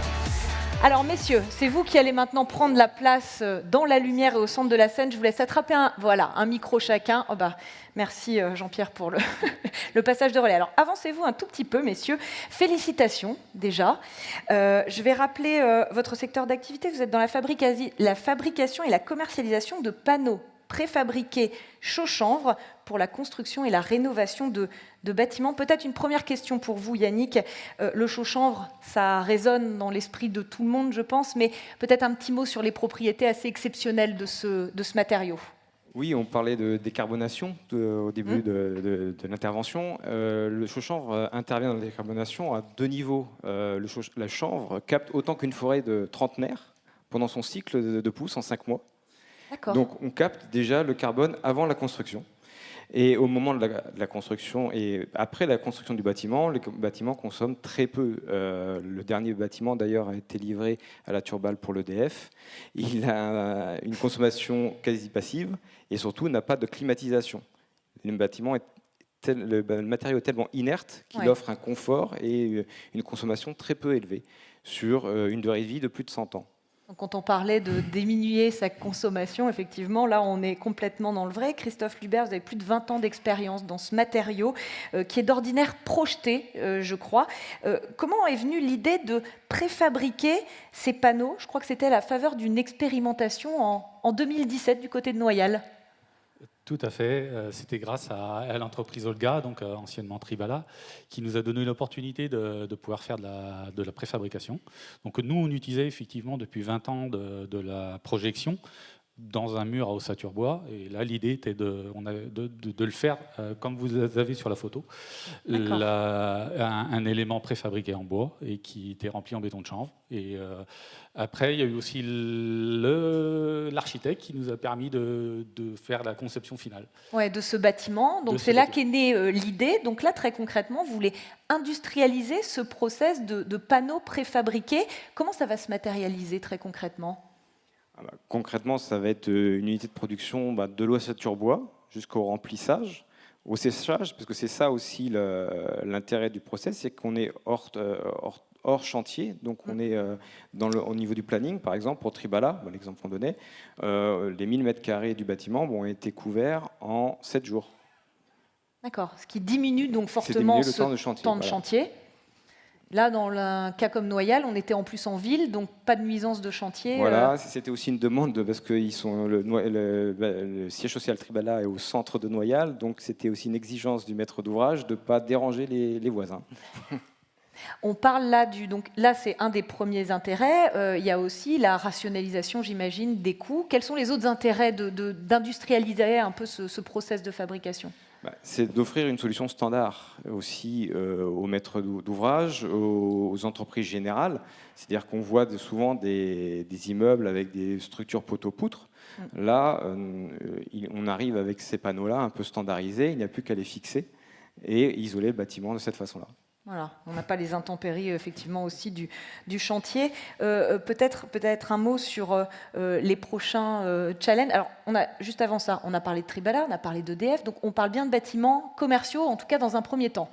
Alors, messieurs, c'est vous qui allez maintenant prendre la place dans la lumière et au centre de la scène. Je vous laisse attraper un micro chacun. Oh bah, merci Jean-Pierre pour le passage de relais. Alors, avancez-vous un tout petit peu, messieurs. Félicitations, déjà. Je vais rappeler votre secteur d'activité. Vous êtes dans la fabrication et la commercialisation de panneaux préfabriqués chaud-chanvre pour la construction et la rénovation de bâtiments. Peut-être une première question pour vous, Yannick. Le chaud-chanvre, ça résonne dans l'esprit de tout le monde, je pense, mais peut-être un petit mot sur les propriétés assez exceptionnelles de ce matériau. Oui, on parlait de décarbonation au début de l'intervention. Le chaud-chanvre intervient dans la décarbonation à 2 niveaux. La chanvre capte autant qu'une forêt de trentenaire pendant son cycle de pousse en 5 mois. Donc on capte déjà le carbone avant la construction. Et au moment de la construction et après la construction du bâtiment, le bâtiment consomme très peu. Le dernier bâtiment d'ailleurs a été livré à la Turballe pour l'EDF. Il a une consommation quasi passive et surtout n'a pas de climatisation. Le matériau est tellement inerte qu'il offre un confort et une consommation très peu élevée sur une durée de vie de plus de 100 ans. Donc, quand on parlait de diminuer sa consommation, effectivement, là, on est complètement dans le vrai. Christophe Lubert, vous avez plus de 20 ans d'expérience dans ce matériau qui est d'ordinaire projeté, je crois. Comment est venue l'idée de préfabriquer ces panneaux? Je crois que c'était à la faveur d'une expérimentation en 2017 du côté de Noyal. Tout à fait. C'était grâce à l'entreprise Olga, donc anciennement Tribala, qui nous a donné l'opportunité de pouvoir faire de la préfabrication. Donc nous, on utilisait effectivement depuis 20 ans de la projection dans un mur à ossature bois. Et là, l'idée était de le faire comme vous avez sur la photo, un élément préfabriqué en bois et qui était rempli en béton de chanvre. Et après, il y a eu aussi l'architecte qui nous a permis de faire la conception finale. Ouais, de ce bâtiment. Donc c'est là qu'est née l'idée. Donc là, très concrètement, vous voulez industrialiser ce process de panneaux préfabriqués. Comment ça va se matérialiser très concrètement ? Concrètement, ça va être une unité de production de l'ossature bois jusqu'au remplissage, au séchage, parce que c'est ça aussi l'intérêt du process, c'est qu'on est hors chantier, donc on est au niveau du planning, par exemple, pour Tribala, l'exemple qu'on donnait, les 1000 m² du bâtiment ont été couverts en 7 jours. D'accord, ce qui diminue donc fortement ce temps de chantier. Là, dans un cas comme Noyal, on était en plus en ville, donc pas de nuisance de chantier. Voilà, c'était aussi une demande parce que le siège social Tribala est au centre de Noyal, donc c'était aussi une exigence du maître d'ouvrage de ne pas déranger les voisins. On parle là donc là c'est un des premiers intérêts. Il y a aussi la rationalisation, j'imagine, des coûts. Quels sont les autres intérêts d'industrialiser un peu ce process de fabrication ? C'est d'offrir une solution standard aussi aux maîtres d'ouvrage, aux entreprises générales. C'est-à-dire qu'on voit souvent des immeubles avec des structures poteau-poutre. Là, on arrive avec ces panneaux-là un peu standardisés. Il n'y a plus qu'à les fixer et isoler le bâtiment de cette façon-là. Voilà, on n'a pas les intempéries effectivement aussi du chantier. Peut-être un mot sur les prochains challenges. Alors, juste avant ça, on a parlé de Tribala, on a parlé d'EDF, donc on parle bien de bâtiments commerciaux, en tout cas dans un premier temps.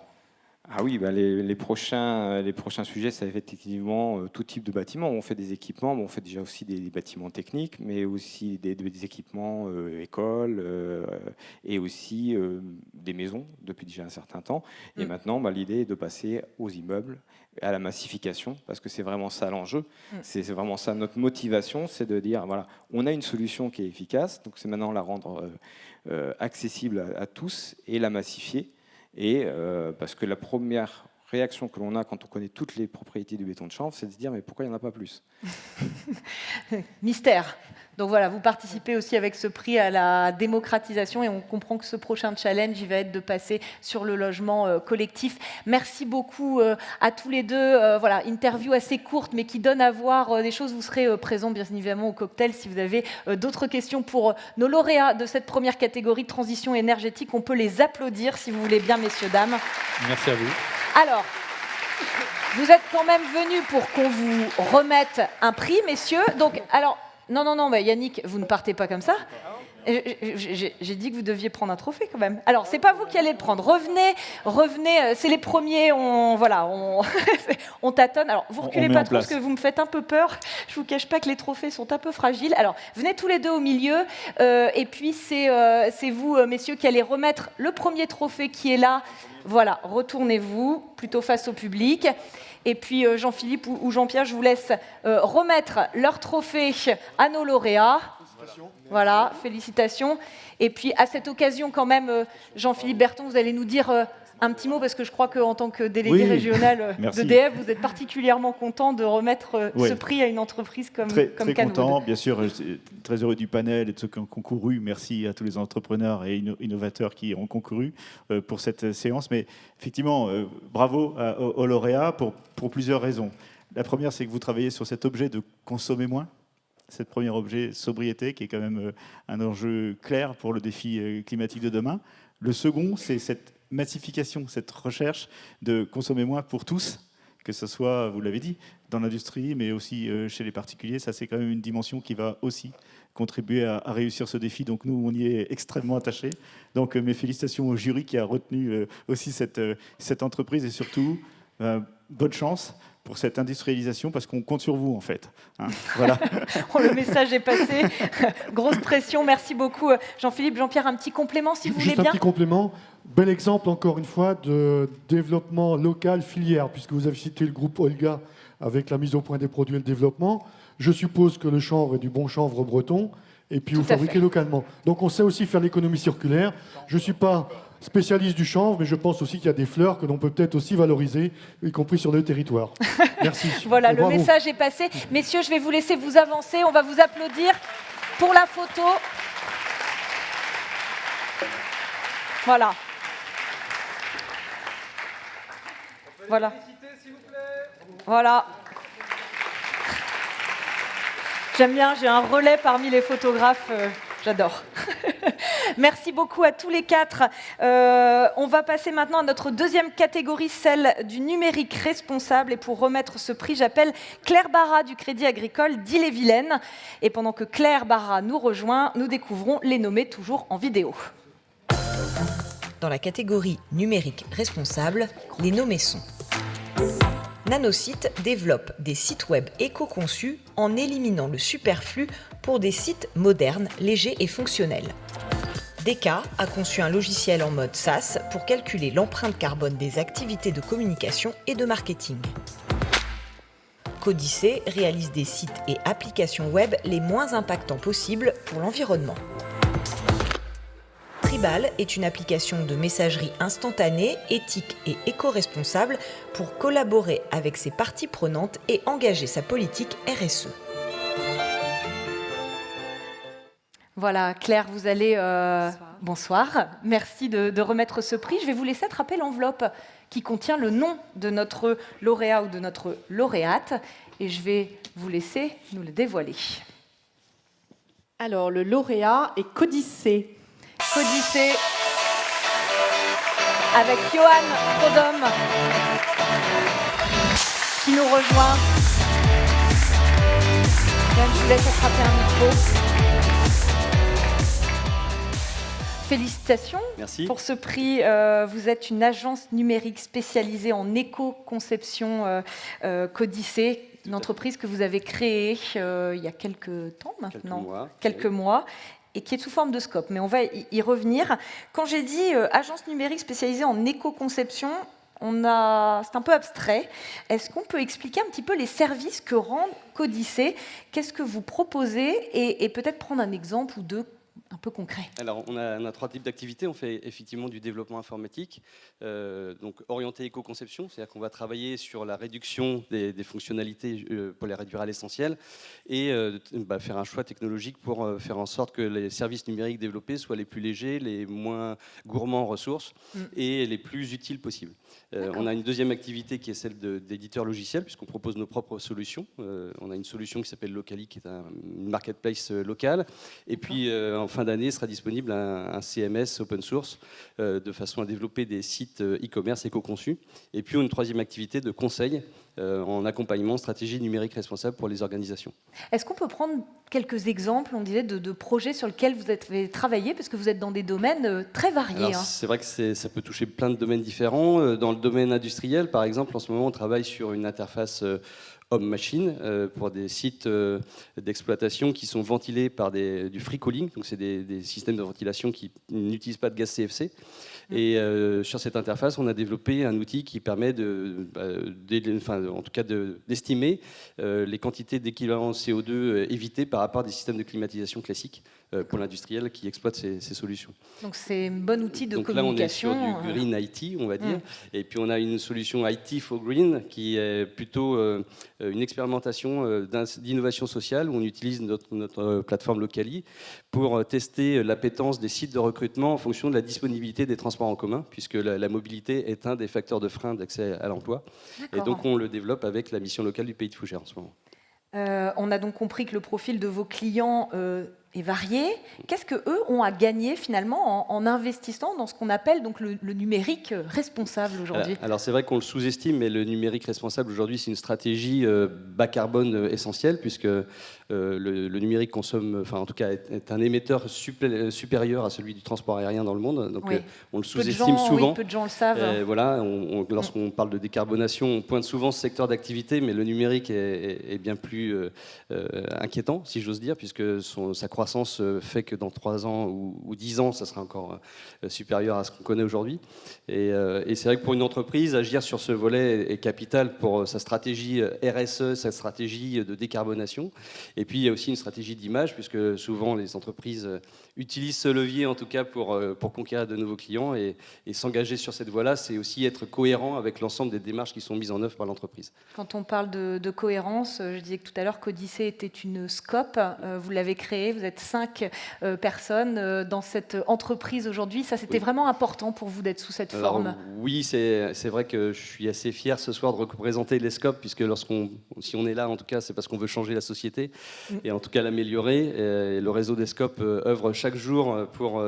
Ah oui, les prochains sujets, ça va être effectivement tout type de bâtiments. On fait des équipements, on fait déjà aussi des bâtiments techniques, mais aussi des équipements écoles et aussi des maisons depuis déjà un certain temps. Et maintenant, l'idée est de passer aux immeubles, à la massification, parce que c'est vraiment ça l'enjeu. C'est vraiment ça notre motivation, c'est de dire, voilà, on a une solution qui est efficace, donc c'est maintenant la rendre accessible à tous et la massifier. Et parce que la première réaction que l'on a quand on connaît toutes les propriétés du béton de chanvre, c'est de se dire mais pourquoi il n'y en a pas plus? Mystère. Donc voilà, vous participez aussi avec ce prix à la démocratisation et on comprend que ce prochain challenge, il va être de passer sur le logement collectif. Merci beaucoup à tous les deux. Voilà, interview assez courte mais qui donne à voir des choses. Vous serez présents bien évidemment au cocktail si vous avez d'autres questions pour nos lauréats de cette première catégorie de transition énergétique. On peut les applaudir si vous voulez bien, messieurs, dames. Merci à vous. Alors, vous êtes quand même venus pour qu'on vous remette un prix, messieurs. Donc, alors, non, Yannick, vous ne partez pas comme ça. J'ai dit que vous deviez prendre un trophée quand même. Alors, c'est pas vous qui allez le prendre. Revenez, c'est les premiers, on tâtonne. Alors, vous reculez pas trop parce que vous me faites un peu peur. Je vous cache pas que les trophées sont un peu fragiles. Alors, venez tous les deux au milieu. Et puis, c'est vous, messieurs, qui allez remettre le premier trophée qui est là. Voilà, retournez-vous, plutôt face au public. Et puis, Jean-Philippe ou Jean-Pierre, je vous laisse remettre leur trophée à nos lauréats. Voilà, félicitations. Et puis, à cette occasion, quand même, Jean-Philippe Berton, vous allez nous dire un petit mot, parce que je crois qu'en tant que délégué régional d'EDF, vous êtes particulièrement content de remettre ce prix à une entreprise comme Très Canwood. content, bien sûr, très heureux du panel et de ceux qui ont concouru. Merci à tous les entrepreneurs et innovateurs qui ont concouru pour cette séance. Mais effectivement, bravo aux lauréats pour plusieurs raisons. La première, c'est que vous travaillez sur cet objet de consommer moins. Cet premier objet, sobriété, qui est quand même un enjeu clair pour le défi climatique de demain. Le second, c'est cette massification, cette recherche de consommer moins pour tous, que ce soit, vous l'avez dit, dans l'industrie, mais aussi chez les particuliers. Ça, c'est quand même une dimension qui va aussi contribuer à réussir ce défi. Donc nous, on y est extrêmement attachés. Donc mes félicitations au jury qui a retenu aussi cette entreprise et surtout, bonne chance pour cette industrialisation, parce qu'on compte sur vous, en fait. Hein, voilà. Le message est passé. Grosse pression. Merci beaucoup, Jean-Philippe. Jean-Pierre, un petit complément, si vous voulez bien. Juste un petit complément. Bel exemple, encore une fois, de développement local filière, puisque vous avez cité le groupe Olga avec la mise au point des produits et le développement. Je suppose que le chanvre est du bon chanvre breton, et puis vous fabriquez localement. Donc on sait aussi faire l'économie circulaire. Je ne suis pas spécialiste du chanvre, mais je pense aussi qu'il y a des fleurs que l'on peut peut-être aussi valoriser, y compris sur le territoire. Merci. Voilà, le message est passé. Messieurs, je vais vous laisser vous avancer. On va vous applaudir pour la photo. Voilà. Voilà. Voilà. J'aime bien, j'ai un relais parmi les photographes. J'adore. Merci beaucoup à tous les quatre. On va passer maintenant à notre deuxième catégorie, celle du numérique responsable. Et pour remettre ce prix, j'appelle Claire Barra du Crédit Agricole d'Ille-et-Vilaine. Et pendant que Claire Barra nous rejoint, nous découvrons les nommés toujours en vidéo. Dans la catégorie numérique responsable, les nommés sont: Nanosite développe des sites web éco-conçus en éliminant le superflu pour des sites modernes, légers et fonctionnels. Deka a conçu un logiciel en mode SaaS pour calculer l'empreinte carbone des activités de communication et de marketing. Codicée réalise des sites et applications web les moins impactants possibles pour l'environnement. Tribal est une application de messagerie instantanée, éthique et éco-responsable pour collaborer avec ses parties prenantes et engager sa politique RSE. Voilà, Claire, vous allez... Bonsoir. Merci de remettre ce prix. Je vais vous laisser attraper l'enveloppe qui contient le nom de notre lauréat ou de notre lauréate. Et je vais vous laisser nous le dévoiler. Alors, le lauréat est Codicée. Codicée avec Johan Prodhomme qui nous rejoint. Je vous laisse attraper un micro. Félicitations. Merci. Pour ce prix. Vous êtes une agence numérique spécialisée en éco-conception Codicée, une entreprise que vous avez créée il y a quelques temps maintenant, quelques mois, et qui est sous forme de scope. Mais on va y revenir. Quand j'ai dit agence numérique spécialisée en éco-conception, c'est un peu abstrait. Est-ce qu'on peut expliquer un petit peu les services que rend Codicée? Qu'est-ce que vous proposez? Et peut-être prendre un exemple ou deux un peu concret. Alors, on a trois types d'activités. On fait effectivement du développement informatique, donc orienté éco-conception, c'est-à-dire qu'on va travailler sur la réduction des fonctionnalités pour les réduire à l'essentiel et faire un choix technologique pour faire en sorte que les services numériques développés soient les plus légers, les moins gourmands en ressources et les plus utiles possibles. On a une deuxième activité qui est celle d'éditeur logiciel, puisqu'on propose nos propres solutions. On a une solution qui s'appelle Locali, qui est une marketplace locale. Et puis en fin d'année sera disponible un CMS open source de façon à développer des sites e-commerce éco-conçus. Et puis une troisième activité de conseil en accompagnement stratégie numérique responsable pour les organisations. Est-ce qu'on peut prendre quelques exemples, on disait, de projets sur lesquels vous avez travaillé, parce que vous êtes dans des domaines très variés. Alors, c'est vrai que ça peut toucher plein de domaines différents. Dans le domaine industriel, par exemple, en ce moment, on travaille sur une interface homme-machine pour des sites d'exploitation qui sont ventilés par du free cooling, donc c'est des systèmes de ventilation qui n'utilisent pas de gaz CFC. Et sur cette interface, on a développé un outil qui permet d'estimer les quantités d'équivalent CO2 évitées par rapport à des systèmes de climatisation classiques pour l'industriel qui exploite ces solutions. Donc c'est un bon outil de Donc communication. là, on est sur du green IT, on va dire. Et puis on a une solution IT for Green qui est plutôt une expérimentation d'innovation sociale où on utilise notre plateforme Locali pour tester l'appétence des sites de recrutement en fonction de la disponibilité des transports en commun, puisque la mobilité est un des facteurs de frein d'accès à l'emploi. Et donc on le développe avec la mission locale du Pays de Fougères en ce moment. On a donc compris que le profil de vos clients est varié. Qu'est-ce qu'eux ont à gagner finalement en investissant dans ce qu'on appelle donc le numérique responsable aujourd'hui ? Alors c'est vrai qu'on le sous-estime, mais le numérique responsable aujourd'hui c'est une stratégie bas carbone essentielle, puisque le numérique consomme, enfin en tout cas est un émetteur supérieur à celui du transport aérien dans le monde. Donc oui. On le sous-estime souvent. Oui, peu de gens le savent. Voilà, lorsqu'on parle de décarbonation, on pointe souvent ce secteur d'activité, mais le numérique est bien plus inquiétant, si j'ose dire, puisque sa croissance fait que dans 3 ans ou 10 ans, ça sera encore supérieur à ce qu'on connaît aujourd'hui. Et c'est vrai que pour une entreprise, agir sur ce volet est capital pour sa stratégie RSE, sa stratégie de décarbonation. Et puis il y a aussi une stratégie d'image, puisque souvent les entreprises utilisent ce levier en tout cas pour conquérir de nouveaux clients. Et s'engager sur cette voie-là, c'est aussi être cohérent avec l'ensemble des démarches qui sont mises en œuvre par l'entreprise. Quand on parle de cohérence, je disais que tout à l'heure qu'Odyssée était une scope. Vous l'avez créée, vous êtes 5 personnes dans cette entreprise aujourd'hui. Ça, c'était vraiment important pour vous d'être sous cette forme. Oui, c'est vrai que je suis assez fier ce soir de représenter les scopes, puisque si on est là, en tout cas, c'est parce qu'on veut changer la société et en tout cas l'améliorer. Et le réseau des scopes œuvre chaque jour pour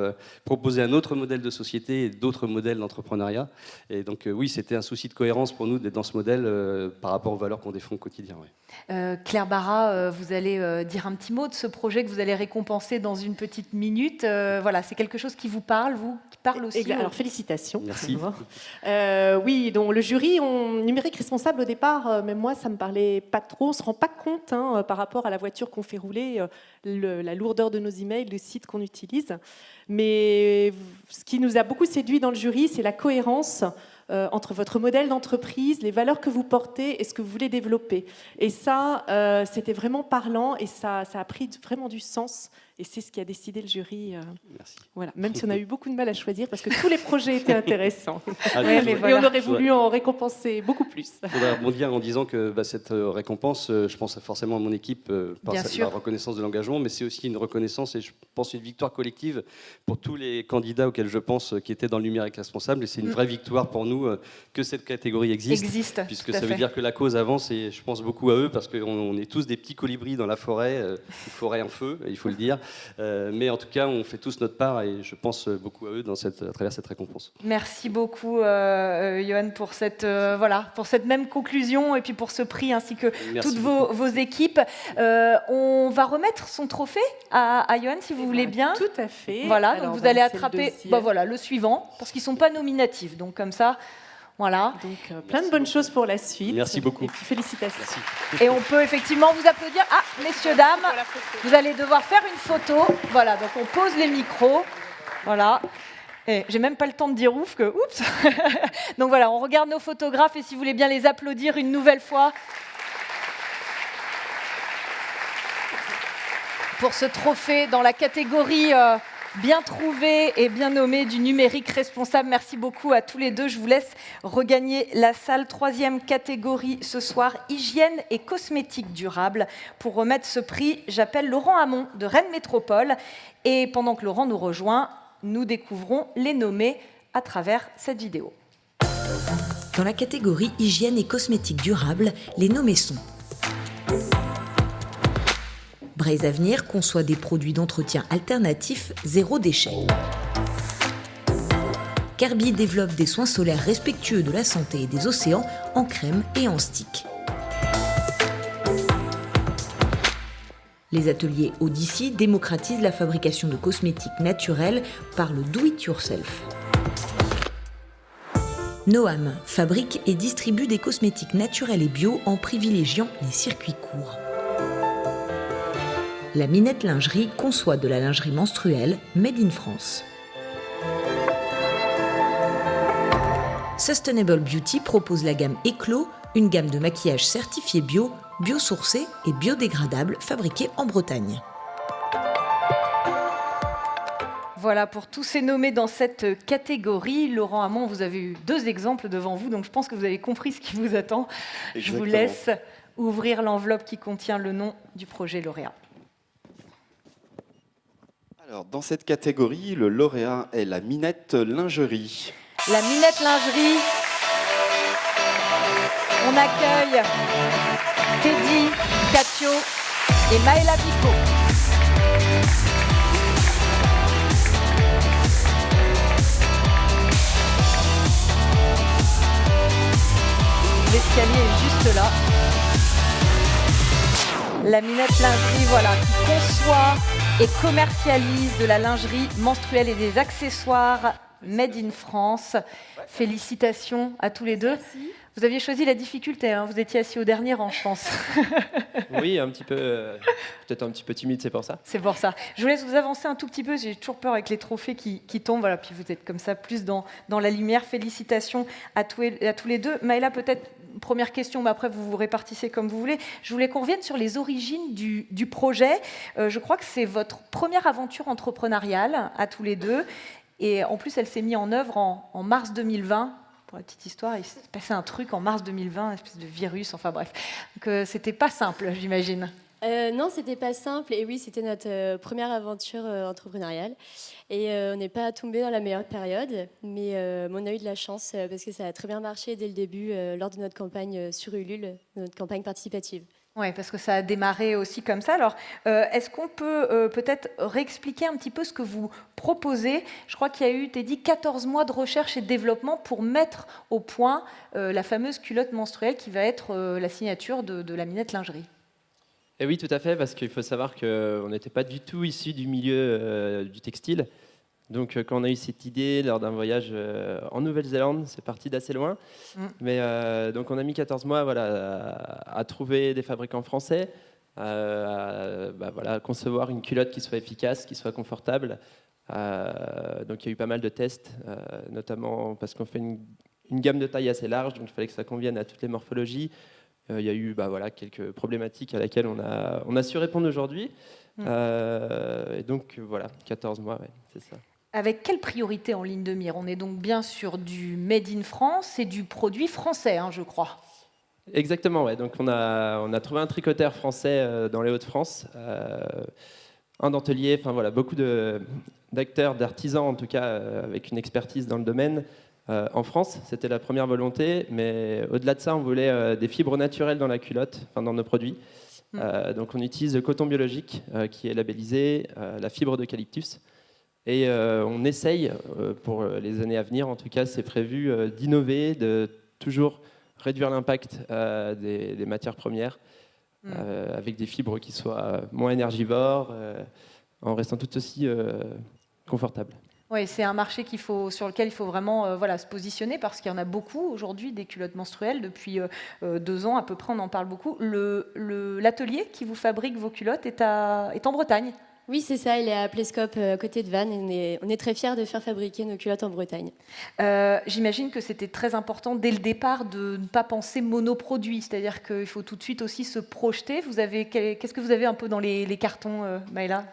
proposer un autre modèle de société et d'autres modèles d'entrepreneuriat. Et donc oui, c'était un souci de cohérence pour nous d'être dans ce modèle par rapport aux valeurs qu'on défend au quotidien. Ouais. Claire Barra, vous allez dire un petit mot de ce projet que vous allez récompenser dans une petite minute. Voilà, c'est quelque chose qui vous parle, qui parle aussi. Alors félicitations. Merci. Oui, donc le jury numérique responsable au départ, même moi ça me parlait pas trop. On se rend pas compte par rapport à la voiture qu'on fait rouler, la lourdeur de nos emails, le site qu'on utilise. Mais ce qui nous a beaucoup séduit dans le jury, c'est la cohérence entre votre modèle d'entreprise, les valeurs que vous portez et ce que vous voulez développer. Et ça, c'était vraiment parlant et ça a pris vraiment du sens. Et c'est ce qui a décidé le jury. Merci. Voilà. Même si on a eu beaucoup de mal à choisir parce que tous les projets étaient intéressants. Mais voilà. Et on aurait voulu en récompenser beaucoup plus. Je voudrais rebondir en disant que cette récompense, je pense forcément à mon équipe par la reconnaissance de l'engagement, mais c'est aussi une reconnaissance et je pense une victoire collective pour tous les candidats auxquels je pense qui étaient dans le numérique responsable. Et c'est une vraie victoire pour nous que cette catégorie existe puisque ça veut dire que la cause avance et je pense beaucoup à eux parce qu'on est tous des petits colibris dans la forêt, une forêt en feu, il faut le dire. Mais en tout cas, on fait tous notre part et je pense beaucoup à eux à travers cette récompense. Merci beaucoup, Johan, pour cette même conclusion et puis pour ce prix ainsi que toutes vos équipes. On va remettre son trophée à Johan, si vous voulez bien. Tout à fait. Voilà, alors, donc vous allez attraper le suivant, parce qu'ils ne sont pas nominatifs. Donc comme ça, voilà. Donc plein de bonnes choses pour la suite. Merci beaucoup. Et puis, félicitations. Merci. Et on peut effectivement vous applaudir. Ah, messieurs, dames, vous allez devoir faire une photo. Voilà, donc on pose les micros. Voilà. Et j'ai même pas le temps de dire ouf que oups. Donc voilà, on regarde nos photographes et si vous voulez bien les applaudir une nouvelle fois pour ce trophée dans la catégorie bien trouvé et bien nommé du numérique responsable. Merci beaucoup à tous les deux. Je vous laisse regagner la salle. 3e catégorie ce soir, hygiène et cosmétiques durables. Pour remettre ce prix, j'appelle Laurent Hamon de Rennes Métropole. Et pendant que Laurent nous rejoint, nous découvrons les nommés à travers cette vidéo. Dans la catégorie hygiène et cosmétiques durables, les nommés sont Braise Avenir conçoit des produits d'entretien alternatifs zéro déchet. Kirby développe des soins solaires respectueux de la santé et des océans en crème et en stick. Les ateliers Odyssey démocratisent la fabrication de cosmétiques naturels par le do-it-yourself. Noam fabrique et distribue des cosmétiques naturels et bio en privilégiant les circuits courts. La Minette Lingerie conçoit de la lingerie menstruelle made in France. Sustainable Beauty propose la gamme Eclos, une gamme de maquillage certifié bio, biosourcé et biodégradable fabriquée en Bretagne. Voilà, pour tous ces nommés dans cette catégorie, Laurent Hamon, vous avez eu 2 exemples devant vous, donc je pense que vous avez compris ce qui vous attend. Exactement. Je vous laisse ouvrir l'enveloppe qui contient le nom du projet lauréat. Alors, dans cette catégorie, le lauréat est la Minette Lingerie. La Minette Lingerie. On accueille Teddy, Catio et Maëla Picot. L'escalier est juste là. La Minette Lingerie, voilà, qui conçoit et commercialise de la lingerie menstruelle et des accessoires made in France. Félicitations à tous les deux. Merci. Vous aviez choisi la difficulté, hein, vous étiez assis au dernier rang, je pense. Oui, un petit peu, peut-être un petit peu timide, c'est pour ça. C'est pour ça. Je vous laisse vous avancer un tout petit peu, j'ai toujours peur avec les trophées qui tombent, voilà, puis vous êtes comme ça plus dans la lumière. Félicitations à tous les deux. Maëla, peut-être première question, mais après vous vous répartissez comme vous voulez. Je voulais qu'on revienne sur les origines du projet. Je crois que c'est votre première aventure entrepreneuriale à tous les deux. Et en plus, elle s'est mise en œuvre en mars 2020. Pour la petite histoire, il s'est passé un truc en mars 2020, une espèce de virus, enfin bref. Donc c'était pas simple, j'imagine. Non, c'était pas simple. Et oui, c'était notre première aventure entrepreneuriale. Et on n'est pas tombé dans la meilleure période, mais on a eu de la chance parce que ça a très bien marché dès le début lors de notre campagne sur Ulule, notre campagne participative. Oui, parce que ça a démarré aussi comme ça. Alors, est-ce qu'on peut peut-être réexpliquer un petit peu ce que vous proposez ? Je crois qu'il y a eu, t'es dit, 14 mois de recherche et de développement pour mettre au point la fameuse culotte menstruelle qui va être la signature de la Minette Lingerie. Et oui, tout à fait, parce qu'il faut savoir qu'on n'était pas du tout issu du milieu du textile. Donc, quand on a eu cette idée lors d'un voyage en Nouvelle-Zélande, c'est parti d'assez loin. Mais donc, on a mis 14 mois à trouver des fabricants français, à concevoir une culotte qui soit efficace, qui soit confortable. Donc, il y a eu pas mal de tests, notamment parce qu'on fait une gamme de taille assez large, donc il fallait que ça convienne à toutes les morphologies. Il y a eu quelques problématiques à laquelle on a su répondre aujourd'hui. Et donc, voilà, 14 mois, ouais, c'est ça. Avec quelle priorité en ligne de mire ? On est donc bien sur du Made in France et du produit français, hein, je crois. Exactement, ouais. Donc on a trouvé un tricoteur français dans les Hauts-de-France, un dentelier, enfin voilà, beaucoup d'acteurs, d'artisans en tout cas, avec une expertise dans le domaine. En France, c'était la première volonté, mais au-delà de ça, on voulait des fibres naturelles dans la culotte, enfin dans nos produits. Donc on utilise le coton biologique qui est labellisé, la fibre d'eucalyptus. Et on essaye, pour les années à venir, en tout cas, c'est prévu d'innover, de toujours réduire l'impact des matières premières, avec des fibres qui soient moins énergivores, en restant tout aussi confortables. Oui, c'est un marché sur lequel il faut vraiment se positionner parce qu'il y en a beaucoup aujourd'hui, des culottes menstruelles. Depuis 2 ans à peu près, on en parle beaucoup. L'atelier qui vous fabrique vos culottes est en Bretagne. Oui, c'est ça, il est à Plescope, à côté de Vannes. Et on est très fiers de faire fabriquer nos culottes en Bretagne. J'imagine que c'était très important dès le départ de ne pas penser monoproduit, c'est-à-dire qu'il faut tout de suite aussi se projeter. Qu'est-ce que vous avez un peu dans les cartons, Maëla ?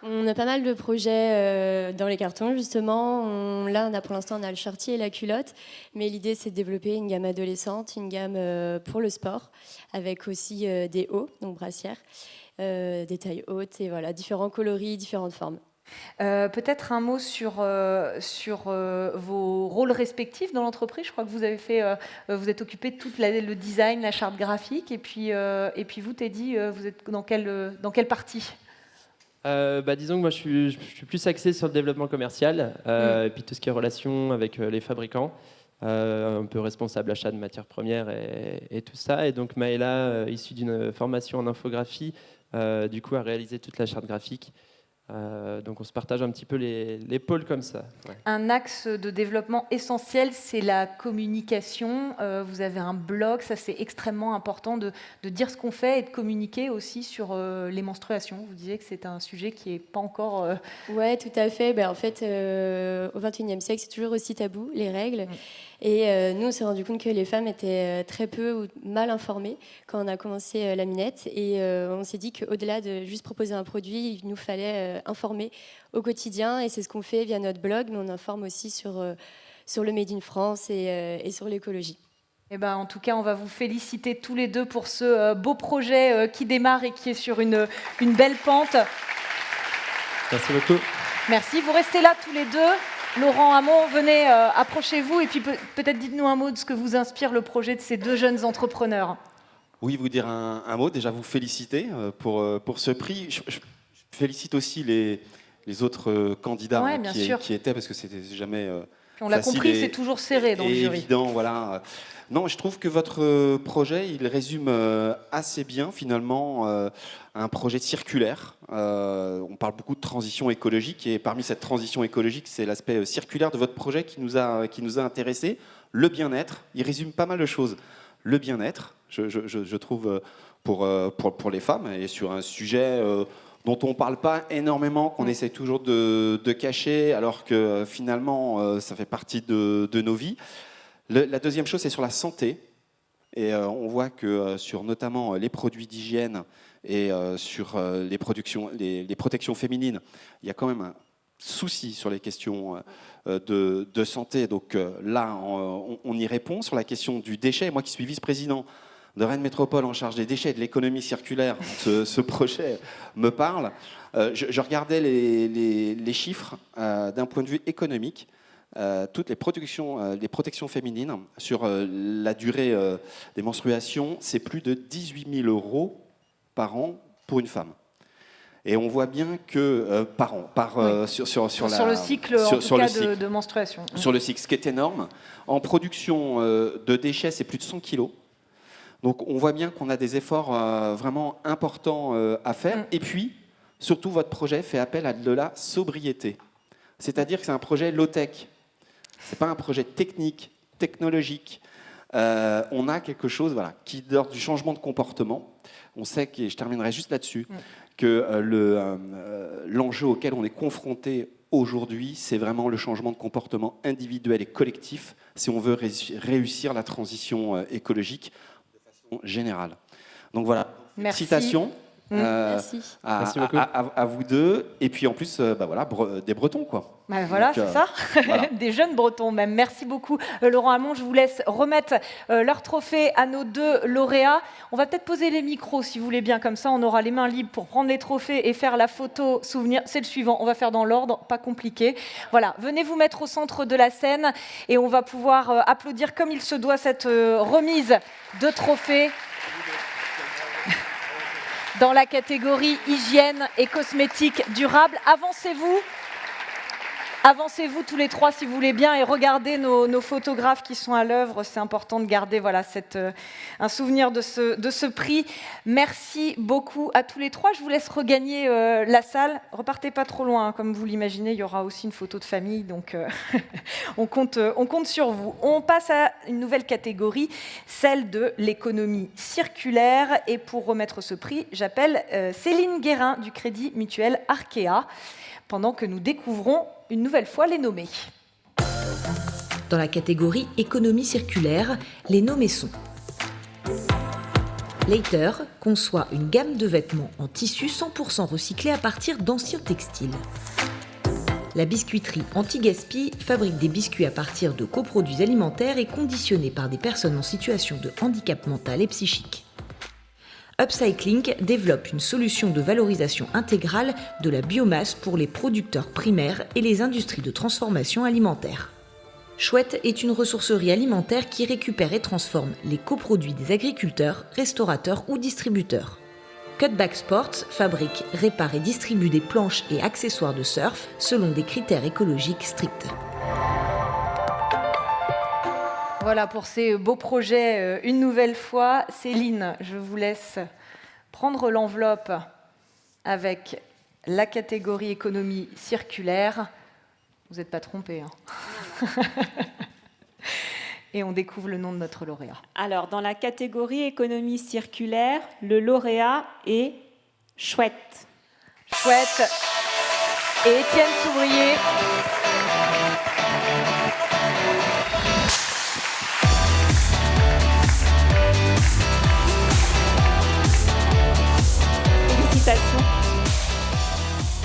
On a pas mal de projets dans les cartons, justement. Pour l'instant, on a le shorty et la culotte. Mais l'idée, c'est de développer une gamme adolescente, une gamme pour le sport, avec aussi des hauts, donc brassières. Des tailles hautes et voilà, différents coloris, différentes formes. Peut-être un mot sur vos rôles respectifs dans l'entreprise. Je crois que vous avez vous êtes occupé de tout le design, la charte graphique, et puis vous, Teddy, vous êtes dans quelle partie ? Disons que moi, je suis plus axé sur le développement commercial, et puis tout ce qui est relation avec les fabricants, un peu responsable achat de matières premières et tout ça. Et donc Maëla, issue d'une formation en infographie, du coup, a réalisé toute la charte graphique. Donc on se partage un petit peu les pôles comme ça. Ouais. Un axe de développement essentiel, c'est la communication. Vous avez un blog, ça c'est extrêmement important de dire ce qu'on fait et de communiquer aussi sur les menstruations. Vous disiez que c'est un sujet qui n'est pas encore... Ouais, tout à fait. En fait, au XXIe siècle, c'est toujours aussi tabou, les règles. Et nous, on s'est rendu compte que les femmes étaient très peu ou mal informées quand on a commencé la Minette. Et on s'est dit qu'au-delà de juste proposer un produit, il nous fallait informer au quotidien. Et c'est ce qu'on fait via notre blog, mais on informe aussi sur le Made in France et sur l'écologie. En tout cas, on va vous féliciter tous les deux pour ce beau projet qui démarre et qui est sur une belle pente. Merci beaucoup. Merci. Vous restez là tous les deux. Laurent Hamon, venez, approchez-vous et puis peut-être dites-nous un mot de ce que vous inspire le projet de ces deux jeunes entrepreneurs. Oui, vous dire un mot, déjà vous féliciter pour ce prix. Je félicite aussi les autres candidats qui étaient, parce que c'était jamais on l'a compris, c'est toujours serré dans le jury. Évident, voilà. Non, je trouve que votre projet, il résume assez bien finalement un projet circulaire. On parle beaucoup de transition écologique et parmi cette transition écologique, c'est l'aspect circulaire de votre projet qui nous a intéressés. Le bien-être, il résume pas mal de choses. Le bien-être, je trouve, pour les femmes et sur un sujet dont on ne parle pas énormément, qu'on essaie toujours de cacher, alors que finalement, ça fait partie de nos vies. La deuxième chose, c'est sur la santé. Et on voit que sur notamment les produits d'hygiène et sur les protections féminines, il y a quand même un souci sur les questions de santé. Donc là, on y répond. Sur la question du déchet, moi qui suis vice-président de Rennes Métropole en charge des déchets et de l'économie circulaire, ce projet me parle. Je regardais les chiffres d'un point de vue économique. Toutes les protections féminines sur la durée des menstruations, c'est plus de 18 000 € par an pour une femme. Et on voit bien que par an, sur le cycle de menstruation. Sur le cycle, ce qui est énorme. En production de déchets, c'est plus de 100 kilos. Donc on voit bien qu'on a des efforts vraiment importants à faire. Et puis, surtout, votre projet fait appel à de la sobriété. C'est-à-dire que c'est un projet low-tech. Ce n'est pas un projet technique, technologique. On a quelque chose qui est d'ordre du changement de comportement. On sait, et je terminerai juste là-dessus, que l'enjeu auquel on est confronté aujourd'hui, c'est vraiment le changement de comportement individuel et collectif si on veut réussir la transition écologique de façon générale. Donc voilà, merci. Citation. Merci. À vous deux. Et puis en plus, des Bretons, quoi. Voilà, c'est ça. Voilà. Des jeunes Bretons même. Merci beaucoup, Laurent Hamon. Je vous laisse remettre leur trophée à nos deux lauréats. On va peut-être poser les micros, si vous voulez bien. Comme ça, on aura les mains libres pour prendre les trophées et faire la photo souvenir. C'est le suivant. On va faire dans l'ordre, pas compliqué. Voilà, venez vous mettre au centre de la scène et on va pouvoir applaudir comme il se doit cette remise de trophées dans la catégorie hygiène et cosmétiques durables. Avancez-vous tous les trois si vous voulez bien et regardez nos photographes qui sont à l'œuvre. C'est important de garder un souvenir de ce prix. Merci beaucoup à tous les trois. Je vous laisse regagner la salle. Repartez pas trop loin, comme vous l'imaginez. Il y aura aussi une photo de famille, donc on compte sur vous. On passe à une nouvelle catégorie, celle de l'économie circulaire. Et pour remettre ce prix, j'appelle Céline Guérin du Crédit Mutuel Arkea, pendant que nous découvrons une nouvelle fois les nommés. Dans la catégorie économie circulaire, les nommés sont: Leiter conçoit une gamme de vêtements en tissu 100% recyclés à partir d'anciens textiles. La biscuiterie Anti-Gaspi fabrique des biscuits à partir de coproduits alimentaires et conditionnés par des personnes en situation de handicap mental et psychique. Upcycling développe une solution de valorisation intégrale de la biomasse pour les producteurs primaires et les industries de transformation alimentaire. Chouette est une ressourcerie alimentaire qui récupère et transforme les coproduits des agriculteurs, restaurateurs ou distributeurs. Cutback Sports fabrique, répare et distribue des planches et accessoires de surf selon des critères écologiques stricts. Voilà pour ces beaux projets. Une nouvelle fois, Céline, je vous laisse prendre l'enveloppe avec la catégorie économie circulaire. Vous n'êtes pas trompés, hein. Et on découvre le nom de notre lauréat. Alors, dans la catégorie économie circulaire, le lauréat est Chouette. Chouette et Étienne Souvrier. Félicitations.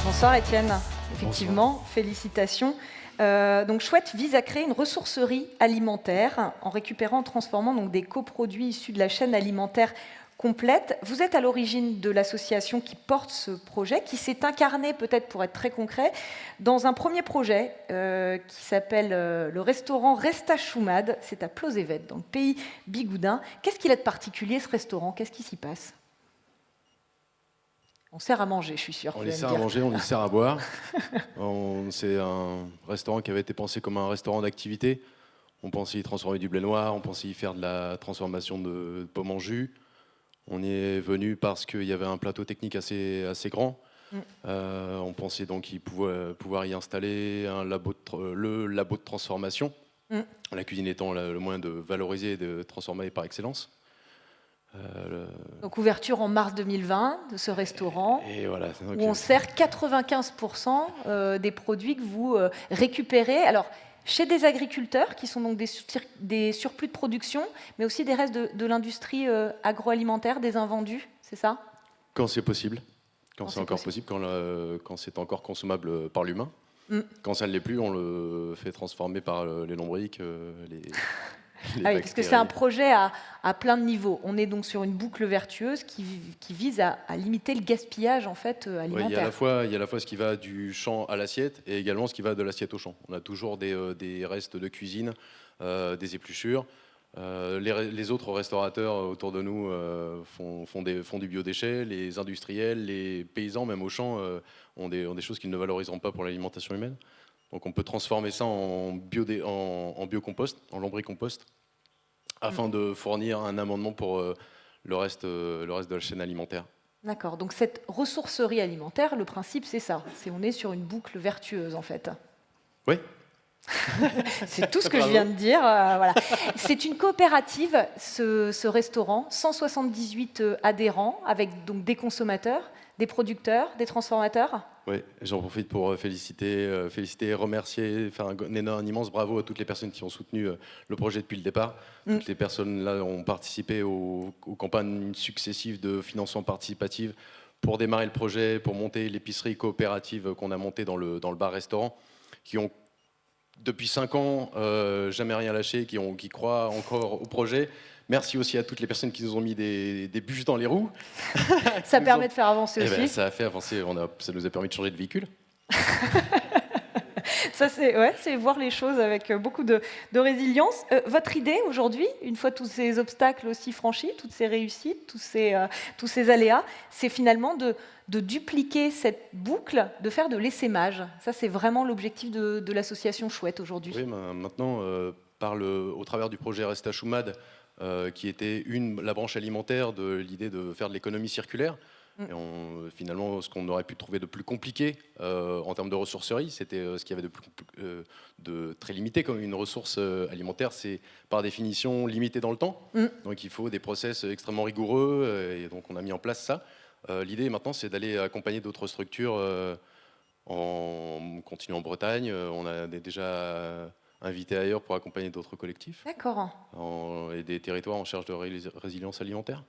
Bonsoir Étienne. Effectivement, félicitations. Donc Chouette vise à créer une ressourcerie alimentaire en récupérant, en transformant donc des coproduits issus de la chaîne alimentaire complète. Vous êtes à l'origine de l'association qui porte ce projet, qui s'est incarné, peut-être pour être très concret, dans un premier projet qui s'appelle le restaurant Resta Choumad. C'est à Plozévet, dans le pays bigoudin. Qu'est-ce qu'il a de particulier, ce restaurant? Qu'est-ce qui s'y passe? On sert à manger, je suis sûre. On y sert à manger, on y sert à boire. C'est un restaurant qui avait été pensé comme un restaurant d'activité. On pensait y transformer du blé noir, on pensait y faire de la transformation de pommes en jus. On y est venu parce qu'il y avait un plateau technique assez grand. On pensait donc pouvoir y installer le labo de transformation. La cuisine étant le moyen de valoriser et de transformer par excellence. Donc ouverture en mars 2020 de ce restaurant, et voilà, où on sert 95% des produits que vous récupérez. Alors, chez des agriculteurs qui sont donc des surplus de production, mais aussi des restes de l'industrie agroalimentaire, des invendus, c'est ça? Quand c'est possible, quand c'est encore possible, quand c'est encore consommable par l'humain. Quand ça ne l'est plus, on le fait transformer par les lombrics, les oui, parce que c'est un projet à plein de niveaux. On est donc sur une boucle vertueuse qui vise à limiter le gaspillage en fait, alimentaire. Oui, il y a à la fois ce qui va du champ à l'assiette et également ce qui va de l'assiette au champ. On a toujours des restes de cuisine, des épluchures. Les autres restaurateurs autour de nous font du biodéchet. Les industriels, les paysans, même au champ, ont des choses qu'ils ne valoriseront pas pour l'alimentation humaine. Donc on peut transformer ça en biocompost, en lombricompost, afin de fournir un amendement pour le reste de la chaîne alimentaire. D'accord, donc cette ressourcerie alimentaire, le principe c'est ça, on est sur une boucle vertueuse en fait. Oui. C'est tout ce que je viens de dire. Voilà. C'est une coopérative, ce restaurant, 178 adhérents, avec donc des consommateurs, des producteurs, des transformateurs. Oui, j'en profite pour féliciter, remercier, faire un immense bravo à toutes les personnes qui ont soutenu le projet depuis le départ. Toutes les personnes-là ont participé aux campagnes successives de financement participatif pour démarrer le projet, pour monter l'épicerie coopérative qu'on a montée dans le bar-restaurant, qui ont, depuis 5 ans, jamais rien lâché, qui croient encore au projet. Merci aussi à toutes les personnes qui nous ont mis des bûches dans les roues. Ça permet de faire avancer aussi. Ça a fait avancer, ça nous a permis de changer de véhicule. Ça, c'est voir les choses avec beaucoup de résilience. Votre idée aujourd'hui, une fois tous ces obstacles aussi franchis, toutes ces réussites, tous ces aléas, c'est finalement de dupliquer cette boucle, de faire de l'essaimage. Ça, c'est vraiment l'objectif de l'association Chouette aujourd'hui. Oui, maintenant, au travers du projet Resta Choumad, qui était la branche alimentaire de l'idée de faire de l'économie circulaire. Et finalement, ce qu'on aurait pu trouver de plus compliqué en termes de ressourcerie, c'était ce qu'il y avait de très limité comme une ressource alimentaire. C'est par définition limité dans le temps. Donc il faut des process extrêmement rigoureux. Et donc on a mis en place ça. L'idée maintenant, c'est d'aller accompagner d'autres structures en continuant en Bretagne. On a déjà invité ailleurs pour accompagner d'autres collectifs. D'accord. Et des territoires en charge de résilience alimentaire.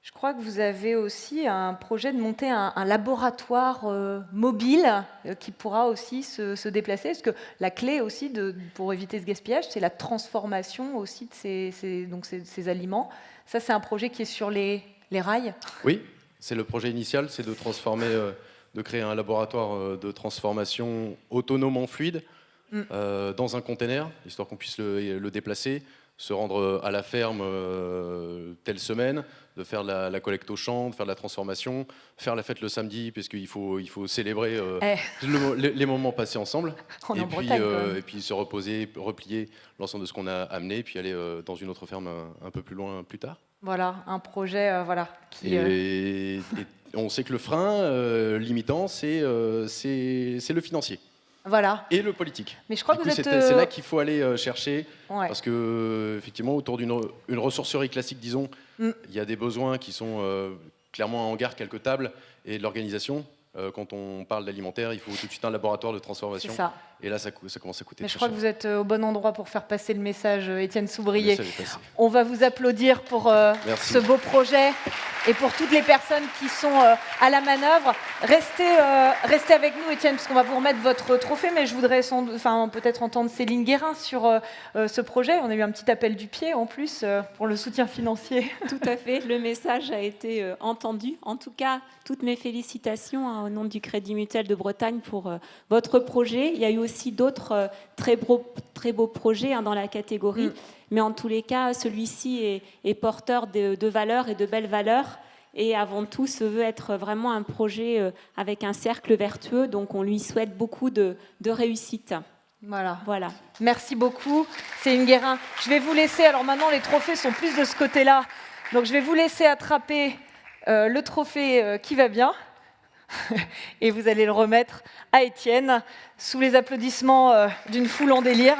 Je crois que vous avez aussi un projet de monter un laboratoire mobile qui pourra aussi se déplacer. Parce que la clé aussi pour éviter ce gaspillage, c'est la transformation aussi de ces aliments. Ça, c'est un projet qui est sur les les rails. Oui, c'est le projet initial, c'est de transformer, de créer un laboratoire de transformation autonome en fluide dans un container, histoire qu'on puisse le déplacer, se rendre à la ferme telle semaine, de faire la collecte au champ, de faire de la transformation, faire la fête le samedi, parce qu'il faut célébrer les moments passés ensemble, et puis se reposer, replier l'ensemble de ce qu'on a amené, puis aller dans une autre ferme un peu plus loin plus tard. Voilà, un projet qui... Et on sait que le frein limitant, c'est le financier. Voilà. Et le politique. Mais je crois que c'est là qu'il faut aller chercher, parce que effectivement, autour d'une ressourcerie classique, disons, il y a des besoins qui sont clairement en garde quelques tables et de l'organisation. Quand on parle d'alimentaire, il faut tout de suite un laboratoire de transformation. C'est ça. Et là, ça commence à coûter Mais très je crois cher. que vous êtes au bon endroit pour faire passer le message, Étienne Soubrier. On va vous applaudir pour ce beau projet et pour toutes les personnes qui sont à la manœuvre. Restez avec nous, Étienne, parce qu'on va vous remettre votre trophée, mais je voudrais peut-être entendre Céline Guérin sur ce projet. On a eu un petit appel du pied en plus pour le soutien financier. Tout à fait, le message a été entendu. En tout cas, toutes mes félicitations au nom du Crédit Mutuel de Bretagne pour votre projet. Il y a eu aussi d'autres très beaux projets dans la catégorie, mais en tous les cas, celui-ci est porteur de valeurs et de belles valeurs. Et avant tout, se veut être vraiment un projet avec un cercle vertueux. Donc, on lui souhaite beaucoup de réussite. Voilà. Voilà. Merci beaucoup, Céline Guérin. Je vais vous laisser, alors maintenant les trophées sont plus de ce côté-là, donc je vais vous laisser attraper le trophée qui va bien, et vous allez le remettre à Étienne, sous les applaudissements d'une foule en délire.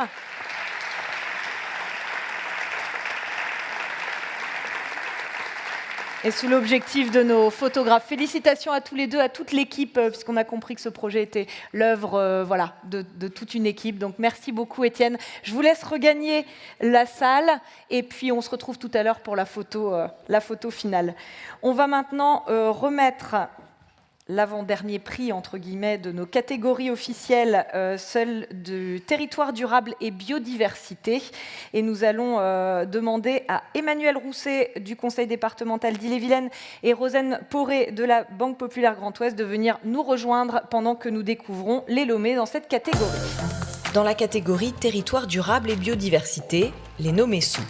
Et sous l'objectif de nos photographes. Félicitations à tous les deux, à toute l'équipe, puisqu'on a compris que ce projet était l'œuvre de toute une équipe. Donc merci beaucoup, Étienne. Je vous laisse regagner la salle, et puis on se retrouve tout à l'heure pour la photo finale. On va maintenant remettre l'avant-dernier prix, entre guillemets, de nos catégories officielles, celle du territoire durable et biodiversité. Et nous allons demander à Emmanuel Rousset du Conseil départemental d'Ille-et-Vilaine et Rosane Poré de la Banque Populaire Grand Ouest de venir nous rejoindre pendant que nous découvrons les nommés dans cette catégorie. Dans la catégorie territoire durable et biodiversité, les nommés sont: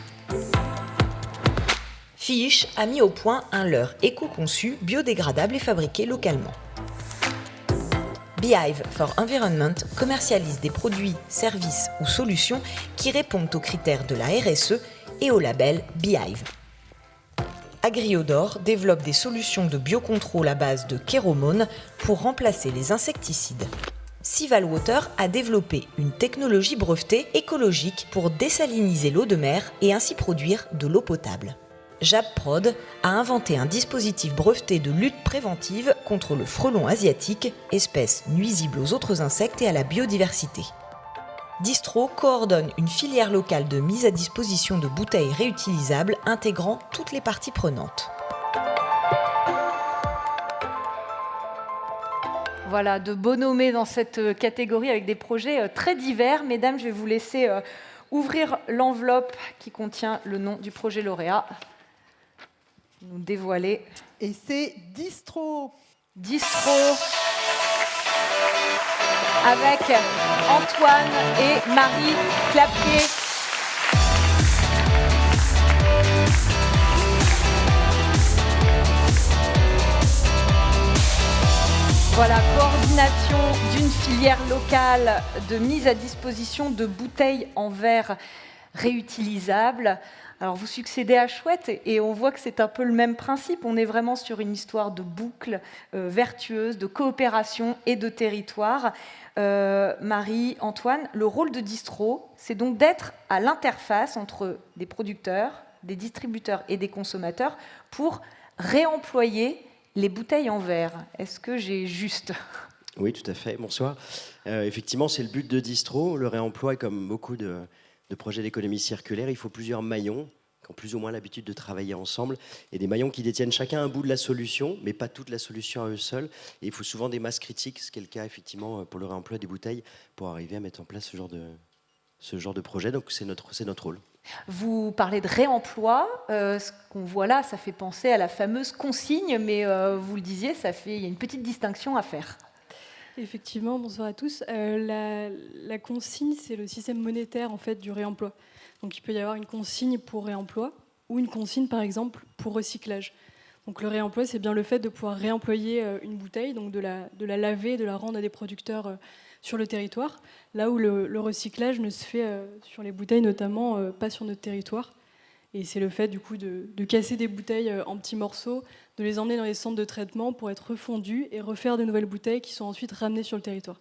Fiche a mis au point un leurre éco-conçu, biodégradable et fabriqué localement. Beehive for Environment commercialise des produits, services ou solutions qui répondent aux critères de la RSE et au label Beehive. Agriodor développe des solutions de biocontrôle à base de kéromones pour remplacer les insecticides. Sival Water a développé une technologie brevetée écologique pour désaliniser l'eau de mer et ainsi produire de l'eau potable. Japprod a inventé un dispositif breveté de lutte préventive contre le frelon asiatique, espèce nuisible aux autres insectes et à la biodiversité. Distro coordonne une filière locale de mise à disposition de bouteilles réutilisables intégrant toutes les parties prenantes. Voilà, de beaux nommés dans cette catégorie avec des projets très divers. Mesdames, je vais vous laisser ouvrir l'enveloppe qui contient le nom du projet lauréat. Nous dévoiler. Et c'est Distro. Distro. Avec Antoine et Marie Clapier. Voilà, coordination d'une filière locale de mise à disposition de bouteilles en verre réutilisables. Alors vous succédez à Chouette et on voit que c'est un peu le même principe. On est vraiment sur une histoire de boucle vertueuse, de coopération et de territoire. Marie, Antoine, le rôle de Distro, c'est donc d'être à l'interface entre des producteurs, des distributeurs et des consommateurs pour réemployer les bouteilles en verre. Est-ce que j'ai juste ? Oui, tout à fait. Bonsoir. Effectivement, c'est le but de Distro. Le réemploi, comme beaucoup de projets d'économie circulaire, il faut plusieurs maillons qui ont plus ou moins l'habitude de travailler ensemble, et des maillons qui détiennent chacun un bout de la solution, mais pas toute la solution à eux seuls. Et il faut souvent des masses critiques, ce qui est le cas effectivement pour le réemploi des bouteilles, pour arriver à mettre en place ce genre de projet. Donc c'est notre rôle. Vous parlez de réemploi. Ce qu'on voit là, ça fait penser à la fameuse consigne, mais vous le disiez, il y a une petite distinction à faire. Effectivement, bonsoir à tous. La consigne, c'est le système monétaire en fait, du réemploi. Donc il peut y avoir une consigne pour réemploi ou une consigne, par exemple, pour recyclage. Donc le réemploi, c'est bien le fait de pouvoir réemployer une bouteille, donc de la laver, de la rendre à des producteurs sur le territoire, là où le recyclage ne se fait sur les bouteilles, notamment pas sur notre territoire. Et c'est le fait du coup de casser des bouteilles en petits morceaux, de les emmener dans les centres de traitement pour être refondues et refaire de nouvelles bouteilles qui sont ensuite ramenées sur le territoire.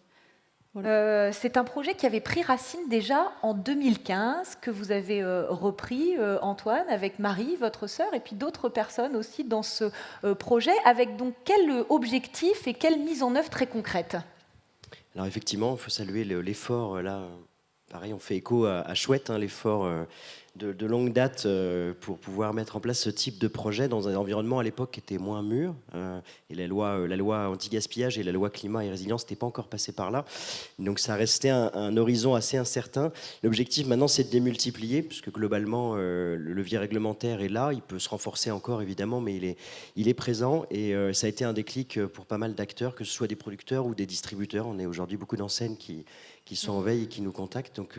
Voilà. C'est un projet qui avait pris racine déjà en 2015, que vous avez repris, Antoine, avec Marie, votre sœur, et puis d'autres personnes aussi dans ce projet, avec donc quel objectif et quelle mise en œuvre très concrète? Alors effectivement, il faut saluer l'effort, là, pareil, on fait écho à Chouette, hein, l'effort de longue date pour pouvoir mettre en place ce type de projet dans un environnement à l'époque qui était moins mûr. Et la loi anti-gaspillage et la loi climat et résilience n'étaient pas encore passées par là. Donc ça restait un horizon assez incertain. L'objectif maintenant, c'est de démultiplier, puisque globalement, le levier réglementaire est là. Il peut se renforcer encore, évidemment, mais il est présent. Et ça a été un déclic pour pas mal d'acteurs, que ce soit des producteurs ou des distributeurs. On est aujourd'hui beaucoup d'enseignes qui sont en veille et qui nous contactent. Donc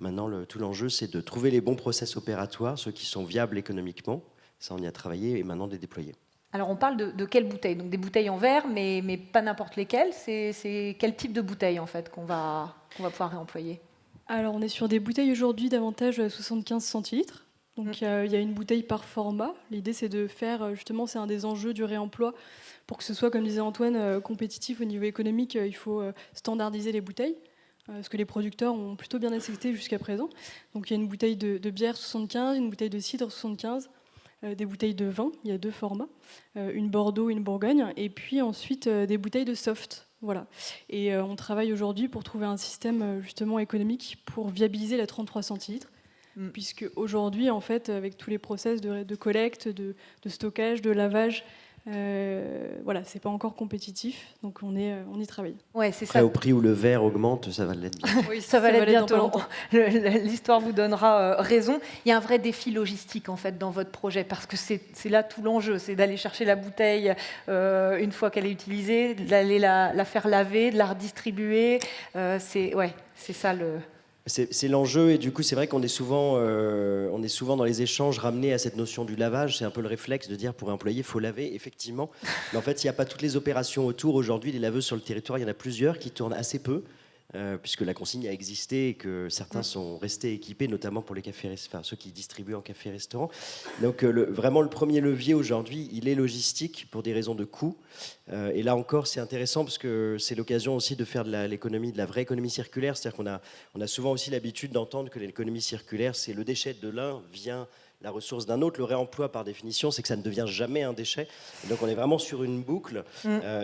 maintenant, tout l'enjeu, c'est de trouver les bons process opératoires, ceux qui sont viables économiquement. Ça, on y a travaillé, et maintenant de les déployer. Alors on parle de quelles bouteilles? Donc des bouteilles en verre, mais pas n'importe lesquelles. C'est quel type de bouteille en fait qu'on va pouvoir réemployer? Alors on est sur des bouteilles aujourd'hui davantage 75 centilitres. Donc il y a une bouteille par format. L'idée c'est de faire, justement, c'est un des enjeux du réemploi. Pour que ce soit, comme disait Antoine, compétitif au niveau économique, il faut standardiser les bouteilles. Ce que les producteurs ont plutôt bien accepté jusqu'à présent. Donc il y a une bouteille de bière 75, une bouteille de cidre 75, des bouteilles de vin, il y a 2 formats, une Bordeaux, une Bourgogne, et puis ensuite des bouteilles de soft. Voilà. Et on travaille aujourd'hui pour trouver un système justement économique pour viabiliser la 33 centilitres, puisque aujourd'hui, en fait, avec tous les process de collecte, de stockage, de lavage, voilà, c'est pas encore compétitif, donc on y travaille. Ouais, c'est Après, ça. au prix où le verre augmente, ça va l'être bientôt. Oui, ça va l'être bientôt. dans pas longtemps. L'histoire vous donnera raison. Il y a un vrai défi logistique en fait dans votre projet, parce que c'est là tout l'enjeu, c'est d'aller chercher la bouteille une fois qu'elle est utilisée, d'aller la faire laver, de la redistribuer. C'est ça le... C'est l'enjeu, et du coup c'est vrai qu'on est souvent dans les échanges ramenés à cette notion du lavage. C'est un peu le réflexe de dire pour réemployer il faut laver, effectivement, mais en fait il n'y a pas toutes les opérations autour. Aujourd'hui les laveuses sur le territoire, il y en a plusieurs qui tournent assez peu, puisque la consigne a existé et que certains sont restés équipés, notamment pour les cafés, enfin ceux qui distribuent en café-restaurant. Donc vraiment le premier levier aujourd'hui, il est logistique pour des raisons de coût. Et là encore, c'est intéressant parce que c'est l'occasion aussi de faire de la vraie économie circulaire. C'est-à-dire qu'on a souvent aussi l'habitude d'entendre que l'économie circulaire, c'est le déchet de l'un vient la ressource d'un autre. Le réemploi, par définition, c'est que ça ne devient jamais un déchet. Et donc on est vraiment sur une boucle.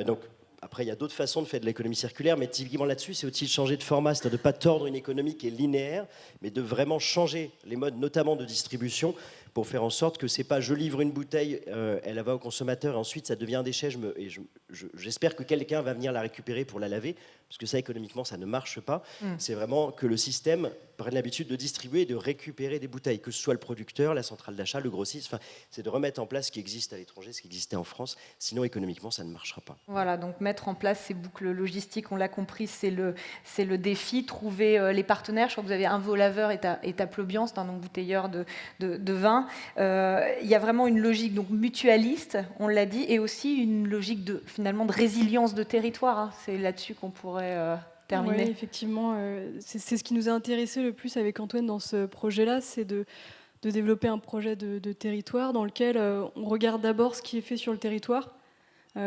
Donc après, il y a d'autres façons de faire de l'économie circulaire, mais typiquement là-dessus, c'est aussi de changer de format, c'est-à-dire de ne pas tordre une économie qui est linéaire, mais de vraiment changer les modes, notamment de distribution, pour faire en sorte que c'est pas je livre une bouteille, elle va au consommateur et ensuite ça devient un déchet. J'espère que quelqu'un va venir la récupérer pour la laver, parce que ça économiquement ça ne marche pas. C'est vraiment que le système prenne l'habitude de distribuer et de récupérer des bouteilles, que ce soit le producteur, la centrale d'achat, le grossiste. Enfin, c'est de remettre en place ce qui existe à l'étranger, ce qui existait en France. Sinon économiquement ça ne marchera pas. Voilà, donc mettre en place ces boucles logistiques, on l'a compris, c'est le défi. Trouver les partenaires. Je crois que vous avez un laveur et Taplobiance, un bouteilleur de vin. Il y a vraiment une logique donc mutualiste, on l'a dit, et aussi une logique finalement de résilience de territoire. Hein. C'est là-dessus qu'on pourrait terminer. Oui, effectivement, c'est ce qui nous a intéressé le plus avec Antoine dans ce projet-là, c'est de développer un projet de territoire dans lequel on regarde d'abord ce qui est fait sur le territoire,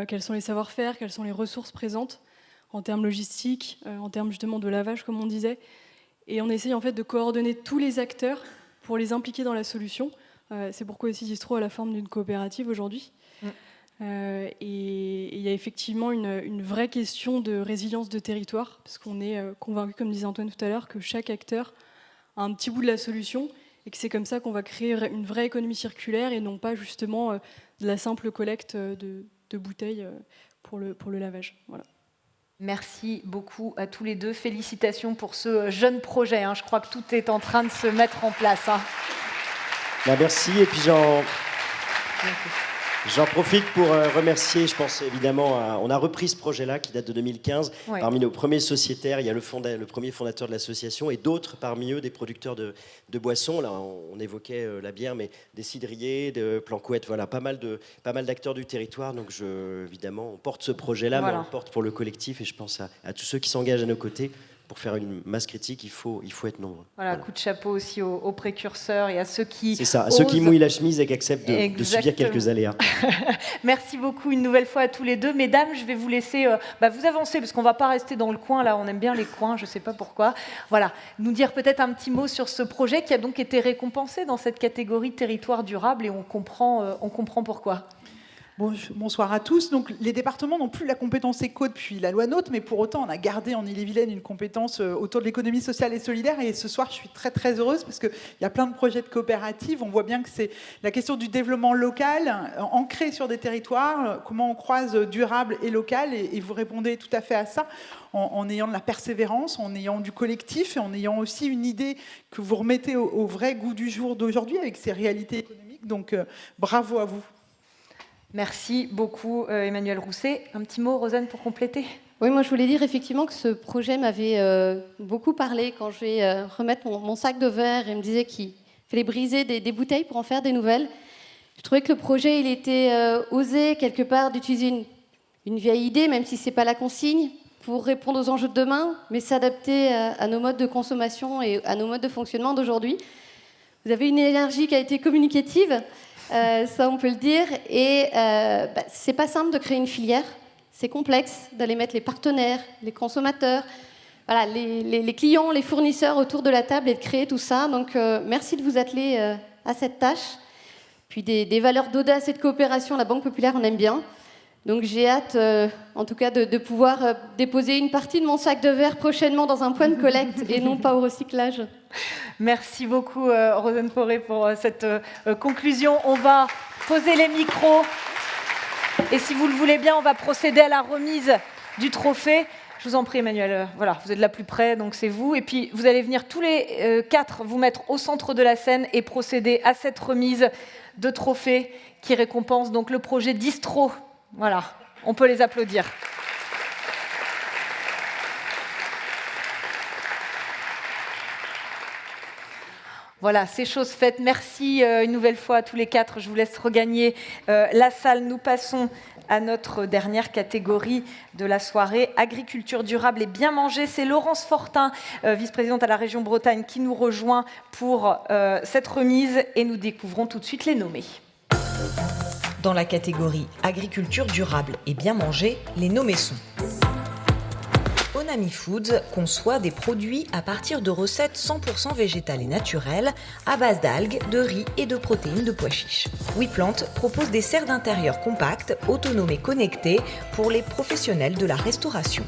quels sont les savoir-faire, quelles sont les ressources présentes en termes logistiques, en termes justement de lavage, comme on disait, et on essaye en fait de coordonner tous les acteurs pour les impliquer dans la solution. C'est pourquoi aussi Distro a la forme d'une coopérative aujourd'hui. Et il y a effectivement une vraie question de résilience de territoire, parce qu'on est convaincu, comme disait Antoine tout à l'heure, que chaque acteur a un petit bout de la solution, et que c'est comme ça qu'on va créer une vraie économie circulaire, et non pas justement de la simple collecte de bouteilles pour le lavage. Voilà. Merci beaucoup à tous les deux. Félicitations pour ce jeune projet. Je crois que tout est en train de se mettre en place. Merci. Et puis j'en profite pour remercier, je pense évidemment, on a repris ce projet-là qui date de 2015. Ouais. Parmi nos premiers sociétaires, il y a le premier fondateur de l'association et d'autres parmi eux, des producteurs de boissons. Là, on évoquait la bière, mais des cidriers, de Planquette, voilà, pas mal d'acteurs du territoire. Donc évidemment, on porte ce projet-là, Voilà. mais on le porte pour le collectif et je pense à tous ceux qui s'engagent à nos côtés. Pour faire une masse critique, il faut être nombreux. Voilà, coup de chapeau aussi aux précurseurs et à ceux qui C'est ça, à ceux qui osent. mouillent la chemise et qui acceptent de subir Exactement. quelques aléas. Merci beaucoup une nouvelle fois à tous les deux. Mesdames, je vais vous laisser vous avancer parce qu'on ne va pas rester dans le coin. Là, on aime bien les coins, je ne sais pas pourquoi. Voilà, nous dire peut-être un petit mot sur ce projet qui a donc été récompensé dans cette catégorie territoire durable et on comprend pourquoi. Bonsoir à tous. Donc, les départements n'ont plus la compétence éco depuis la loi NOTRe, mais pour autant, on a gardé en Ille-et-Vilaine une compétence autour de l'économie sociale et solidaire. Et ce soir, je suis très, très heureuse parce qu'il y a plein de projets de coopératives. On voit bien que c'est la question du développement local, ancré sur des territoires, comment on croise durable et local. Et vous répondez tout à fait à ça en ayant de la persévérance, en ayant du collectif et en ayant aussi une idée que vous remettez au vrai goût du jour d'aujourd'hui avec ces réalités économiques. Donc, bravo à vous. Merci beaucoup Emmanuel Rousset. Un petit mot, Rosanne, pour compléter. Oui, moi je voulais dire effectivement que ce projet m'avait beaucoup parlé quand je vais remettre mon sac de verre et me disait qu'il fallait briser des bouteilles pour en faire des nouvelles. Je trouvais que le projet, il était osé quelque part d'utiliser une vieille idée, même si ce n'est pas la consigne, pour répondre aux enjeux de demain, mais s'adapter à nos modes de consommation et à nos modes de fonctionnement d'aujourd'hui. Vous avez une énergie qui a été communicative. Ça, on peut le dire. Et c'est pas simple de créer une filière. C'est complexe d'aller mettre les partenaires, les consommateurs, voilà, les clients, les fournisseurs autour de la table et de créer tout ça. Donc, merci de vous atteler à cette tâche. Puis des valeurs d'audace et de coopération, la Banque Populaire, on aime bien. Donc, j'ai hâte, en tout cas, de pouvoir déposer une partie de mon sac de verre prochainement dans un point de collecte et non pas au recyclage. Merci beaucoup, Rosanne Fauré, pour cette conclusion. On va poser les micros. Et si vous le voulez bien, on va procéder à la remise du trophée. Je vous en prie, Emmanuel. Voilà, vous êtes là plus près, donc c'est vous. Et puis, vous allez venir tous les 4 vous mettre au centre de la scène et procéder à cette remise de trophée qui récompense donc le projet Distro. Voilà, on peut les applaudir. Voilà, c'est chose faite. Merci une nouvelle fois à tous les 4. Je vous laisse regagner la salle. Nous passons à notre dernière catégorie de la soirée, agriculture durable et bien manger. C'est Laurence Fortin, vice-présidente à la région Bretagne, qui nous rejoint pour cette remise et nous découvrons tout de suite les nommés. Dans la catégorie agriculture durable et bien manger, les nommés sont Onami Foods conçoit des produits à partir de recettes 100% végétales et naturelles à base d'algues, de riz et de protéines de pois chiches. WePlant propose des serres d'intérieur compactes, autonomes et connectées pour les professionnels de la restauration.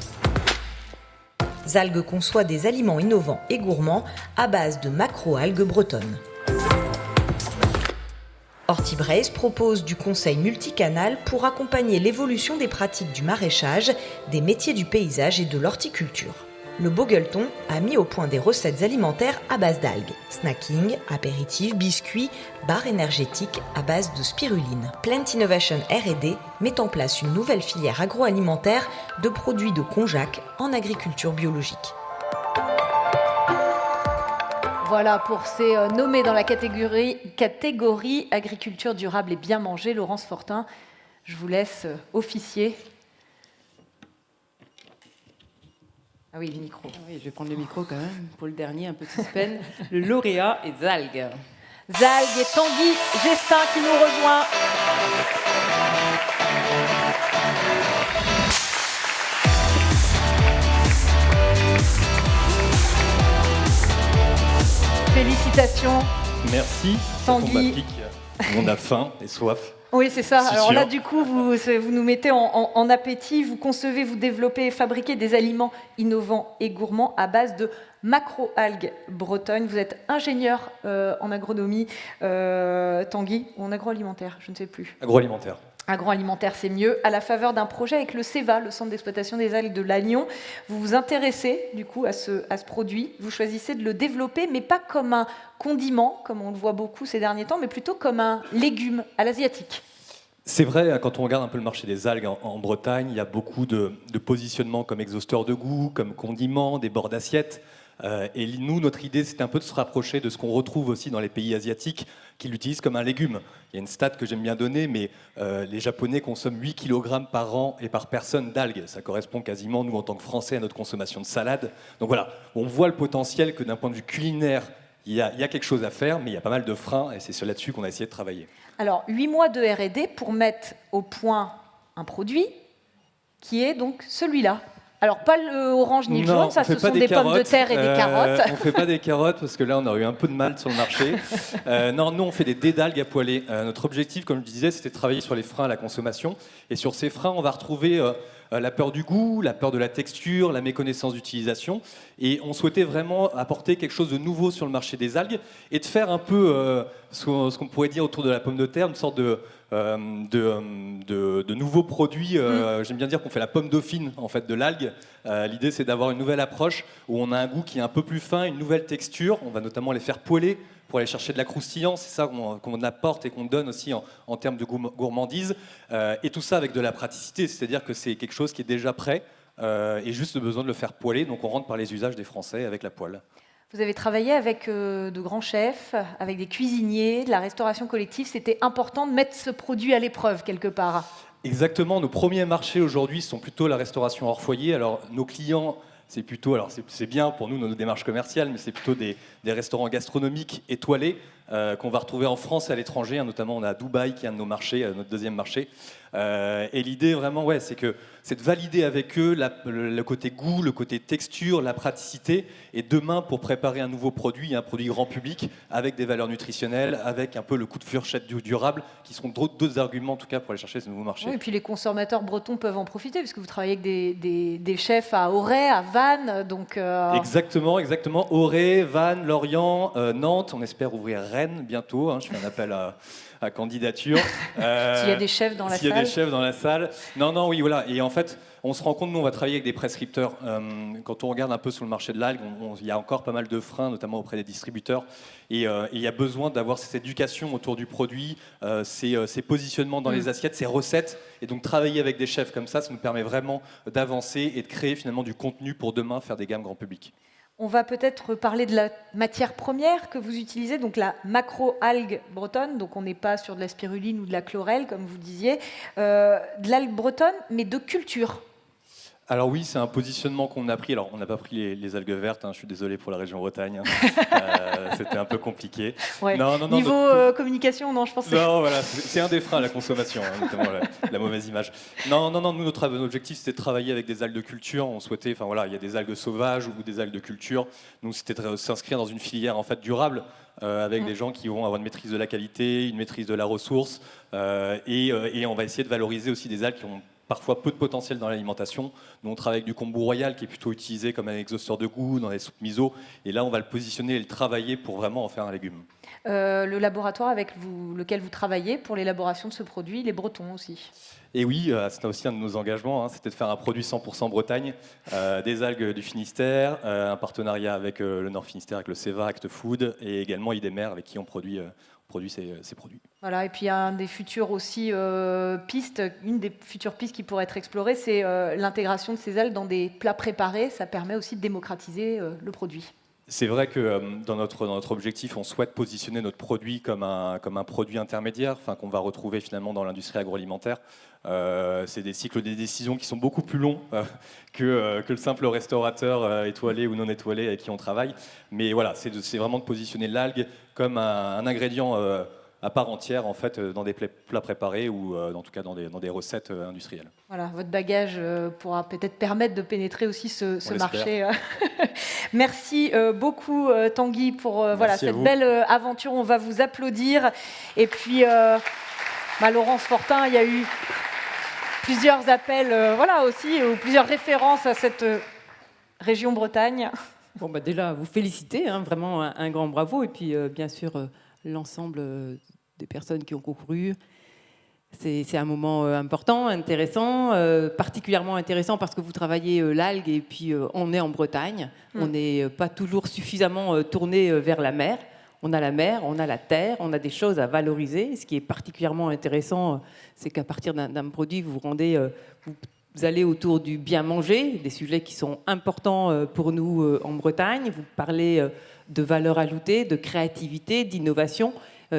Zalgue conçoit des aliments innovants et gourmands à base de macro-algues bretonnes. Hortibraise propose du conseil multicanal pour accompagner l'évolution des pratiques du maraîchage, des métiers du paysage et de l'horticulture. Le Bogelton a mis au point des recettes alimentaires à base d'algues, snacking, apéritifs, biscuits, barres énergétiques à base de spiruline. Plant Innovation R&D met en place une nouvelle filière agroalimentaire de produits de konjac en agriculture biologique. Voilà pour ces nommés dans la catégorie agriculture durable et bien manger. Laurence Fortin, je vous laisse officier. Ah oui, le micro. Oui, je vais prendre le micro quand même pour le dernier, un peu de suspense. Le lauréat est Zalgue. Zalgue et Tanguy Gestin qui nous rejoint. Félicitations. Merci. Tanguy. Ça tombe à pic. On a faim et soif. Oui, c'est ça. C'est Alors sûr. là, du coup, vous nous mettez en appétit. Vous concevez, vous développez et fabriquez des aliments innovants et gourmands à base de Macroalgues Bretonne. Vous êtes ingénieur en agronomie, Tanguy, ou en agroalimentaire, je ne sais plus. Agroalimentaire. Agroalimentaire, c'est mieux. À la faveur d'un projet avec le CEVA, le Centre d'exploitation des algues de Lannion, vous vous intéressez du coup à ce produit. Vous choisissez de le développer, mais pas comme un condiment, comme on le voit beaucoup ces derniers temps, mais plutôt comme un légume à l'asiatique. C'est vrai, quand on regarde un peu le marché des algues en Bretagne, il y a beaucoup de positionnements comme exhausteur de goût, comme condiment, des bords d'assiette. Et nous, notre idée, c'était un peu de se rapprocher de ce qu'on retrouve aussi dans les pays asiatiques, qui l'utilisent comme un légume. Il y a une stat que j'aime bien donner, mais les Japonais consomment 8 kg par an et par personne d'algues. Ça correspond quasiment, nous, en tant que Français, à notre consommation de salade. Donc voilà, on voit le potentiel que d'un point de vue culinaire, il y a quelque chose à faire, mais il y a pas mal de freins, et c'est là-dessus qu'on a essayé de travailler. Alors, 8 mois de R&D pour mettre au point un produit qui est donc celui-là. Alors, pas le orange ni le jaune, ça, ce sont des pommes de terre et des carottes. On ne fait pas des carottes, parce que là, on aurait eu un peu de mal sur le marché. Non, nous, on fait des dés d'algues à poêler. Notre objectif, comme je disais, c'était de travailler sur les freins à la consommation. Et sur ces freins, on va retrouver la peur du goût, la peur de la texture, la méconnaissance d'utilisation. Et on souhaitait vraiment apporter quelque chose de nouveau sur le marché des algues et de faire un peu ce qu'on pourrait dire autour de la pomme de terre, une sorte de nouveaux produits. J'aime bien dire qu'on fait la pomme dauphine en fait, de l'algue. L'idée, c'est d'avoir une nouvelle approche où on a un goût qui est un peu plus fin, une nouvelle texture. On va notamment les faire poêler pour aller chercher de la croustillance. C'est ça qu'on apporte et qu'on donne aussi en termes de gourmandise. Et tout ça avec de la praticité, c'est-à-dire que c'est quelque chose qui est déjà prêt et juste besoin de le faire poêler. Donc on rentre par les usages des Français avec la poêle. Vous avez travaillé avec de grands chefs, avec des cuisiniers, de la restauration collective. C'était important de mettre ce produit à l'épreuve quelque part. Exactement. Nos premiers marchés aujourd'hui sont plutôt la restauration hors foyer. Alors nos clients, c'est plutôt, alors c'est bien pour nous nos démarches commerciales, mais c'est plutôt des restaurants gastronomiques étoilés qu'on va retrouver en France et à l'étranger. Notamment, on a Dubaï qui est un de nos marchés, notre deuxième marché. Et l'idée vraiment, c'est de valider avec eux le côté goût, le côté texture, la praticité. Et demain, pour préparer un nouveau produit, un produit grand public, avec des valeurs nutritionnelles, avec un peu le coup de fourchette durable, qui sont d'autres arguments en tout cas pour aller chercher ce nouveau marché. Oui, et puis les consommateurs bretons peuvent en profiter, puisque vous travaillez avec des chefs à Auray, à Vannes. Donc, Exactement. Auray, Vannes, Lorient, Nantes. On espère ouvrir Rennes bientôt. Je fais un appel à candidature. S'il y a des chefs dans la salle. S'il y a des chefs dans la salle. Non, oui, voilà. Et en fait, on se rend compte, nous, on va travailler avec des prescripteurs. Quand on regarde un peu sur le marché de l'algue, il y a encore pas mal de freins, notamment auprès des distributeurs. Et il y a besoin d'avoir cette éducation autour du produit, ces positionnements dans les assiettes, ces recettes. Et donc, travailler avec des chefs comme ça nous permet vraiment d'avancer et de créer finalement du contenu pour demain faire des gammes grand public. On va peut-être parler de la matière première que vous utilisez, donc la macroalgue bretonne. Donc on n'est pas sur de la spiruline ou de la chlorelle, comme vous disiez. De l'algue bretonne, mais de culture. Alors oui, c'est un positionnement qu'on a pris. Alors on n'a pas pris les algues vertes, je suis désolé pour la région Bretagne. C'était un peu compliqué. Ouais. Non, niveau communication, non, je pense que non, voilà, c'est un des freins à la consommation, notamment la mauvaise image. Non, nous, notre objectif, c'était de travailler avec des algues de culture. On souhaitait, il y a des algues sauvages ou des algues de culture. Nous, c'était de s'inscrire dans une filière en fait durable, avec des gens qui vont avoir une maîtrise de la qualité, une maîtrise de la ressource, et on va essayer de valoriser aussi des algues qui ont parfois peu de potentiel dans l'alimentation. Nous, on travaille avec du kombu royal qui est plutôt utilisé comme un exhausteur de goût dans les soupes miso. Et là, on va le positionner et le travailler pour vraiment en faire un légume. Le laboratoire avec lequel vous travaillez pour l'élaboration de ce produit, il est breton aussi. Et oui, c'était aussi un de nos engagements, c'était de faire un produit 100% Bretagne, des algues du Finistère, un partenariat avec le Nord Finistère, avec le CEVA, Act Food, et également Idémer, avec qui on produit ces produits. Voilà, et puis un des futurs aussi pistes, une des futures pistes qui pourrait être explorée, c'est l'intégration de ces algues dans des plats préparés. Ça permet aussi de démocratiser le produit. C'est vrai que dans notre objectif, on souhaite positionner notre produit comme un produit intermédiaire, qu'on va retrouver finalement dans l'industrie agroalimentaire. C'est des cycles de décision qui sont beaucoup plus longs que le simple restaurateur étoilé ou non étoilé avec qui on travaille. Mais voilà, c'est vraiment de positionner l'algue comme un ingrédient à part entière en fait, dans des plats préparés ou en tout cas dans des recettes industrielles. Voilà, votre bagage pourra peut-être permettre de pénétrer aussi ce marché. Merci beaucoup Tanguy pour cette belle aventure. On va vous applaudir. Et puis, Laurence Fortin, il y a eu plusieurs appels aussi, ou plusieurs références à cette région Bretagne. Bon, bah déjà, vous féliciter, hein, vraiment un grand bravo. Et puis, bien sûr, l'ensemble des personnes qui ont concouru. C'est un moment important, intéressant, particulièrement intéressant parce que vous travaillez l'algue et puis on est en Bretagne. On n'est pas toujours suffisamment tourné vers la mer. On a la mer, on a la terre, on a des choses à valoriser. Ce qui est particulièrement intéressant, c'est qu'à partir d'un produit, vous allez autour du bien manger, des sujets qui sont importants pour nous en Bretagne. Vous parlez de valeur ajoutée, de créativité, d'innovation.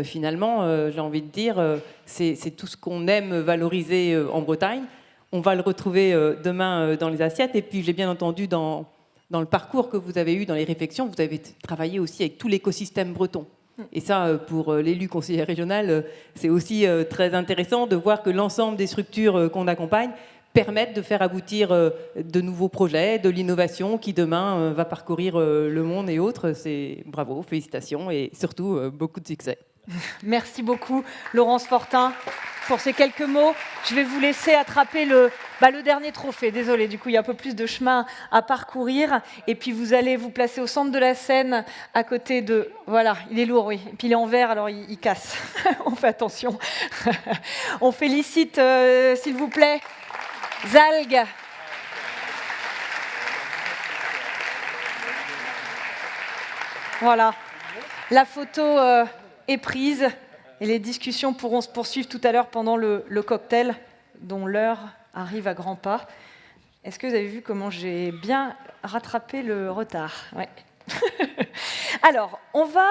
Finalement, j'ai envie de dire, c'est tout ce qu'on aime valoriser en Bretagne. On va le retrouver demain dans les assiettes. Et puis, j'ai bien entendu dans le parcours que vous avez eu, dans les réflexions, vous avez travaillé aussi avec tout l'écosystème breton. Et ça, pour l'élu conseiller régional, c'est aussi très intéressant de voir que l'ensemble des structures qu'on accompagne permettent de faire aboutir de nouveaux projets, de l'innovation qui demain va parcourir le monde et autres. C'est bravo, félicitations et surtout beaucoup de succès. Merci beaucoup, Laurence Fortin, pour ces quelques mots. Je vais vous laisser attraper le dernier trophée. Désolée, du coup, il y a un peu plus de chemin à parcourir. Et puis, vous allez vous placer au centre de la scène, à côté de... Voilà, il est lourd, oui. Et puis, il est en verre, alors il casse. On fait attention. On félicite, s'il vous plaît, Zalg. Voilà. La photo... est prise et les discussions pourront se poursuivre tout à l'heure pendant le cocktail dont l'heure arrive à grands pas. Est-ce que vous avez vu comment j'ai bien rattrapé le retard? Ouais. Alors, on va...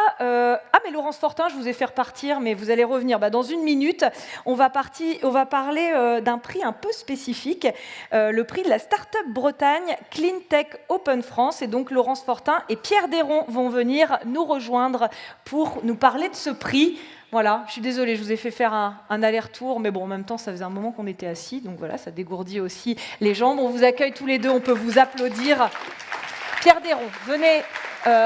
mais Laurence Fortin, je vous ai fait repartir, mais vous allez revenir. Dans une minute, on va parler d'un prix un peu spécifique, le prix de la Start-up Bretagne Clean Tech Open France. Et donc, Laurence Fortin et Pierre Desron vont venir nous rejoindre pour nous parler de ce prix. Voilà, je suis désolée, je vous ai fait faire un aller-retour, mais bon, en même temps, ça faisait un moment qu'on était assis, donc voilà, ça dégourdit aussi les jambes. On vous accueille tous les deux, on peut vous applaudir. Pierre Desron, venez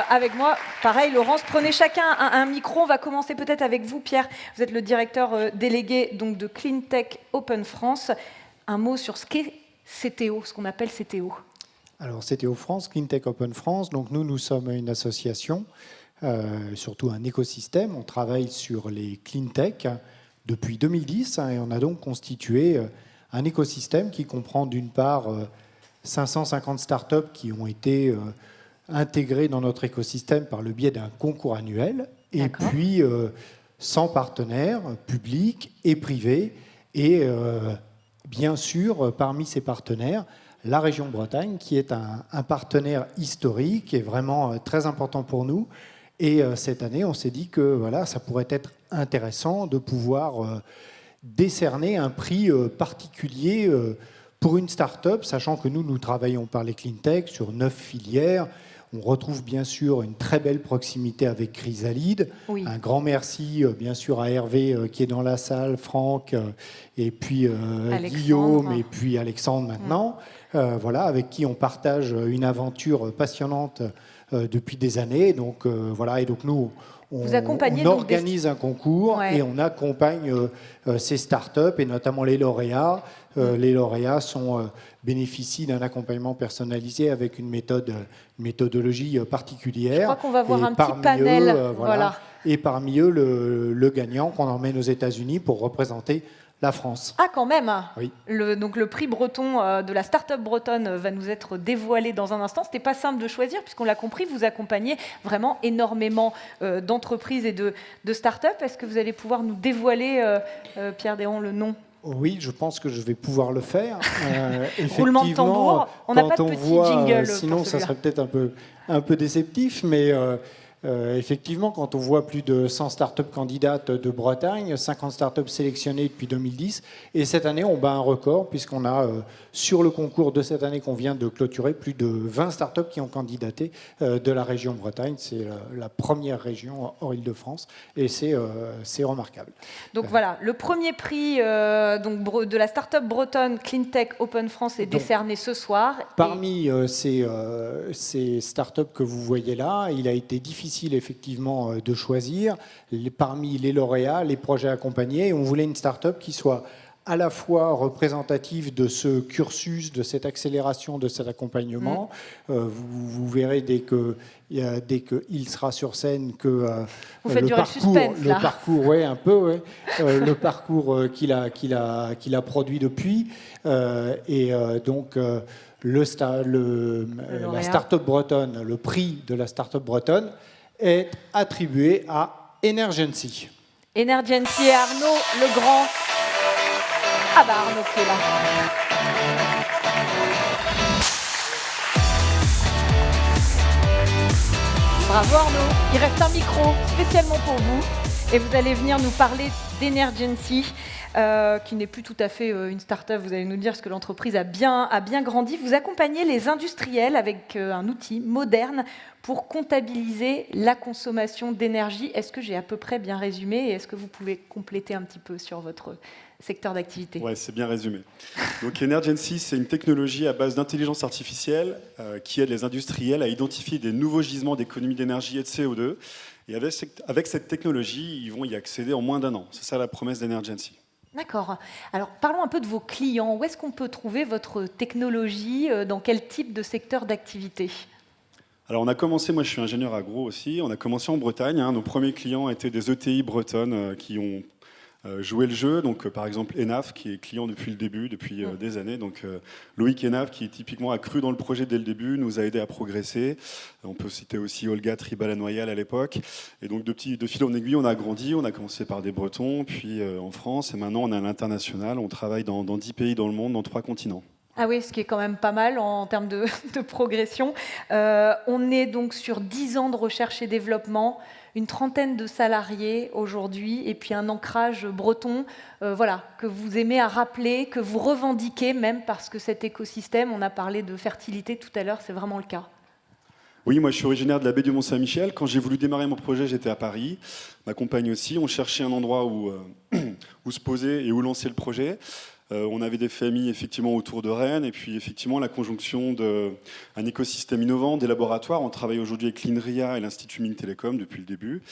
avec moi. Pareil, Laurence, prenez chacun un micro. On va commencer peut-être avec vous, Pierre. Vous êtes le directeur délégué donc, de Clean Tech Open France. Un mot sur ce qu'est CTO, ce qu'on appelle CTO. Alors, CTO France, Clean Tech Open France. Donc, nous sommes une association, surtout un écosystème. On travaille sur les clean tech depuis 2010 et on a donc constitué un écosystème qui comprend d'une part 550 startups qui ont été intégrées dans notre écosystème par le biais d'un concours annuel, et puis 100 partenaires publics et privés. Et bien sûr, parmi ces partenaires, la région Bretagne, qui est un partenaire historique et vraiment très important pour nous. Et cette année, on s'est dit que voilà, ça pourrait être intéressant de pouvoir décerner un prix particulier pour une start-up, sachant que nous travaillons par les clean tech sur 9 filières. On retrouve bien sûr une très belle proximité avec Chrysalide. Oui. Un grand merci bien sûr à Hervé qui est dans la salle, Franck, et puis Guillaume, et puis Alexandre maintenant, voilà, avec qui on partage une aventure passionnante depuis des années. Donc voilà, et donc nous, on organise un concours et on accompagne ces startups et notamment les lauréats. Les lauréats bénéficient d'un accompagnement personnalisé avec une méthodologie particulière. Je crois qu'on va voir un petit panel. Voilà. Et parmi eux, le gagnant qu'on emmène aux États-Unis pour représenter la France. Ah, quand même. Oui. Donc le prix breton de la start-up bretonne va nous être dévoilé dans un instant. C'était pas simple de choisir, puisqu'on l'a compris, vous accompagnez vraiment énormément d'entreprises et de start-up. Est-ce que vous allez pouvoir nous dévoiler, Pierre Desron, le nom ? Oui, je pense que je vais pouvoir le faire. Roulement de tambour. On n'a pas de petit jingle. Sinon, ça serait peut-être un peu déceptif, mais effectivement, quand on voit plus de 100 startups candidates de Bretagne, 50 startups sélectionnées depuis 2010, et cette année, on bat un record, puisqu'on a, sur le concours de cette année qu'on vient de clôturer, plus de 20 startups qui ont candidaté de la région Bretagne. C'est la première région hors Île-de-France, et c'est remarquable. Donc voilà, le premier prix de la startup bretonne Clean Tech Open France est décerné ce soir. Parmi ces startups que vous voyez là, il a été difficile effectivement de choisir parmi les lauréats, les projets accompagnés. On voulait une start-up qui soit à la fois représentatif de ce cursus, de cette accélération, de cet accompagnement. Vous verrez dès qu'il sera sur scène que vous faites durer le suspense, là. Le parcours, ouais, un peu, ouais, le parcours qu'il a produit depuis, donc la start-up bretonne, le prix de la start-up bretonne est attribué à Energency. Energency et Arnaud Legrand. Ah bah Arnaud qui est là. Bravo Arnaud. Il reste un micro spécialement pour vous et vous allez venir nous parler d'Energency, qui n'est plus tout à fait une start-up. Vous allez nous dire ce que l'entreprise a bien grandi. Vous accompagnez les industriels avec un outil moderne pour comptabiliser la consommation d'énergie. Est-ce que j'ai à peu près bien résumé et est-ce que vous pouvez compléter un petit peu sur votre secteur d'activité? Oui, c'est bien résumé. Donc Energency, c'est une technologie à base d'intelligence artificielle qui aide les industriels à identifier des nouveaux gisements d'économie d'énergie et de CO2. Et avec cette technologie, ils vont y accéder en moins d'1 an. C'est ça la promesse d'Energency. D'accord. Alors parlons un peu de vos clients. Où est-ce qu'on peut trouver votre technologie? Dans quel type de secteur d'activité? Alors on a commencé, moi je suis ingénieur agro aussi, on a commencé en Bretagne. Nos premiers clients étaient des ETI bretonnes qui ont joué le jeu. Donc par exemple Enaf qui est client depuis le début, depuis des années. Donc Loïc Enaf qui typiquement a cru dans le projet dès le début, nous a aidé à progresser. On peut citer aussi Olga Tribal-Noyal à l'époque. Et donc de fil en aiguille on a grandi, on a commencé par des Bretons, puis en France et maintenant on est à l'international. On travaille dans 10 pays dans le monde, dans 3 continents. Ah oui, ce qui est quand même pas mal en termes de progression. On est donc sur 10 ans de recherche et développement, une trentaine de salariés aujourd'hui, et puis un ancrage breton, voilà, que vous aimez à rappeler, que vous revendiquez même, parce que cet écosystème, on a parlé de fertilité tout à l'heure, c'est vraiment le cas. Oui, moi je suis originaire de la baie du Mont-Saint-Michel. Quand j'ai voulu démarrer mon projet, j'étais à Paris. Ma compagne aussi. On cherchait un endroit où se poser et où lancer le projet. On avait des familles effectivement autour de Rennes et puis effectivement la conjonction d'un écosystème innovant, des laboratoires. On travaille aujourd'hui avec l'INRIA et l'Institut Mines Télécom depuis le début.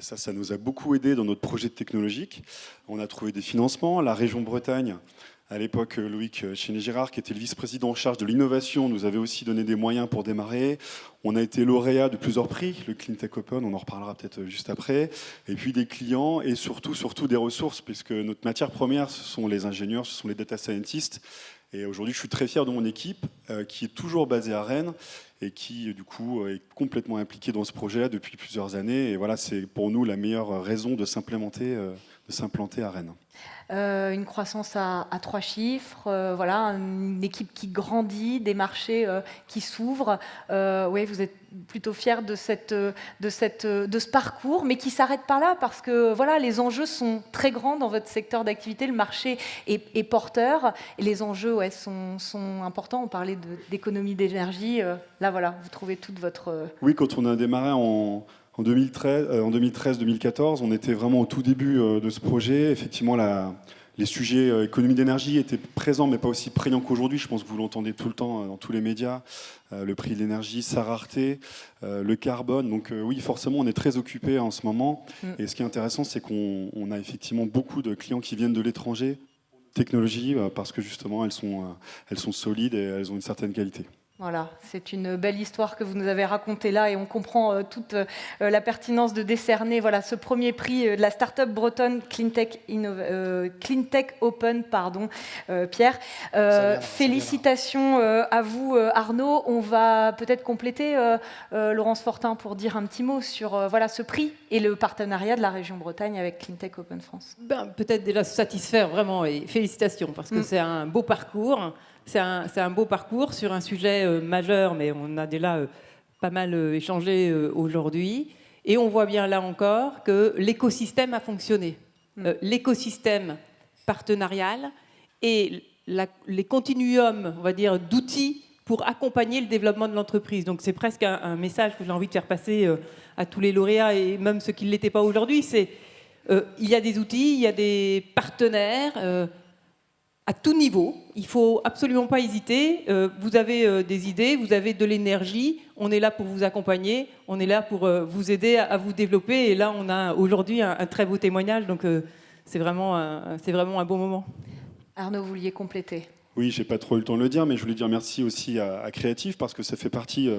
Ça nous a beaucoup aidé dans notre projet technologique. On a trouvé des financements. La région Bretagne, à l'époque, Loïc Chéné-Girard, qui était le vice-président en charge de l'innovation, nous avait aussi donné des moyens pour démarrer. On a été lauréat de plusieurs prix, le Cleantech Open, on en reparlera peut-être juste après. Et puis des clients et surtout des ressources, puisque notre matière première, ce sont les ingénieurs, ce sont les data scientists. Et aujourd'hui, je suis très fier de mon équipe, qui est toujours basée à Rennes et qui, du coup, est complètement impliquée dans ce projet-là depuis plusieurs années. Et voilà, c'est pour nous la meilleure raison de s'implanter à Rennes. Une croissance à 3 chiffres, voilà, une équipe qui grandit, des marchés qui s'ouvrent. Oui, vous êtes plutôt fiers de ce parcours, mais qui s'arrête pas là parce que voilà, les enjeux sont très grands dans votre secteur d'activité. Le marché est porteur et les enjeux sont importants. On parlait d'économie d'énergie. Là, voilà, vous trouvez toute votre... Oui, quand on a démarré en 2013-2014, on était vraiment au tout début de ce projet. Effectivement, les sujets économie d'énergie étaient présents, mais pas aussi prégnants qu'aujourd'hui. Je pense que vous l'entendez tout le temps dans tous les médias. Le prix de l'énergie, sa rareté, le carbone. Donc oui, forcément, on est très occupé en ce moment. Et ce qui est intéressant, c'est qu'on a effectivement beaucoup de clients qui viennent de l'étranger, technologie, parce que justement, elles sont solides et elles ont une certaine qualité. Voilà, c'est une belle histoire que vous nous avez racontée là et on comprend toute la pertinence de décerner voilà, ce premier prix de la start-up bretonne Cleantech Open, Pierre. Félicitations à vous Arnaud. On va peut-être compléter Laurence Fortin pour dire un petit mot sur voilà, ce prix et le partenariat de la région Bretagne avec Cleantech Open France. Peut-être déjà se satisfaire vraiment et félicitations parce que c'est un beau parcours. C'est un beau parcours sur un sujet majeur, mais on a déjà pas mal échangé aujourd'hui. Et on voit bien là encore que l'écosystème a fonctionné. L'écosystème partenarial et les continuums, on va dire, d'outils pour accompagner le développement de l'entreprise. Donc c'est presque un message que j'ai envie de faire passer à tous les lauréats et même ceux qui ne l'étaient pas aujourd'hui. C'est il y a des outils, il y a des partenaires à tout niveau, il ne faut absolument pas hésiter. Vous avez des idées, vous avez de l'énergie, on est là pour vous accompagner, on est là pour vous aider à vous développer. Et là, on a aujourd'hui un très beau témoignage, donc c'est vraiment un beau moment. Arnaud, vous vouliez compléter? Oui, j'ai pas trop eu le temps de le dire, mais je voulais dire merci aussi à Créatif parce que ça fait partie.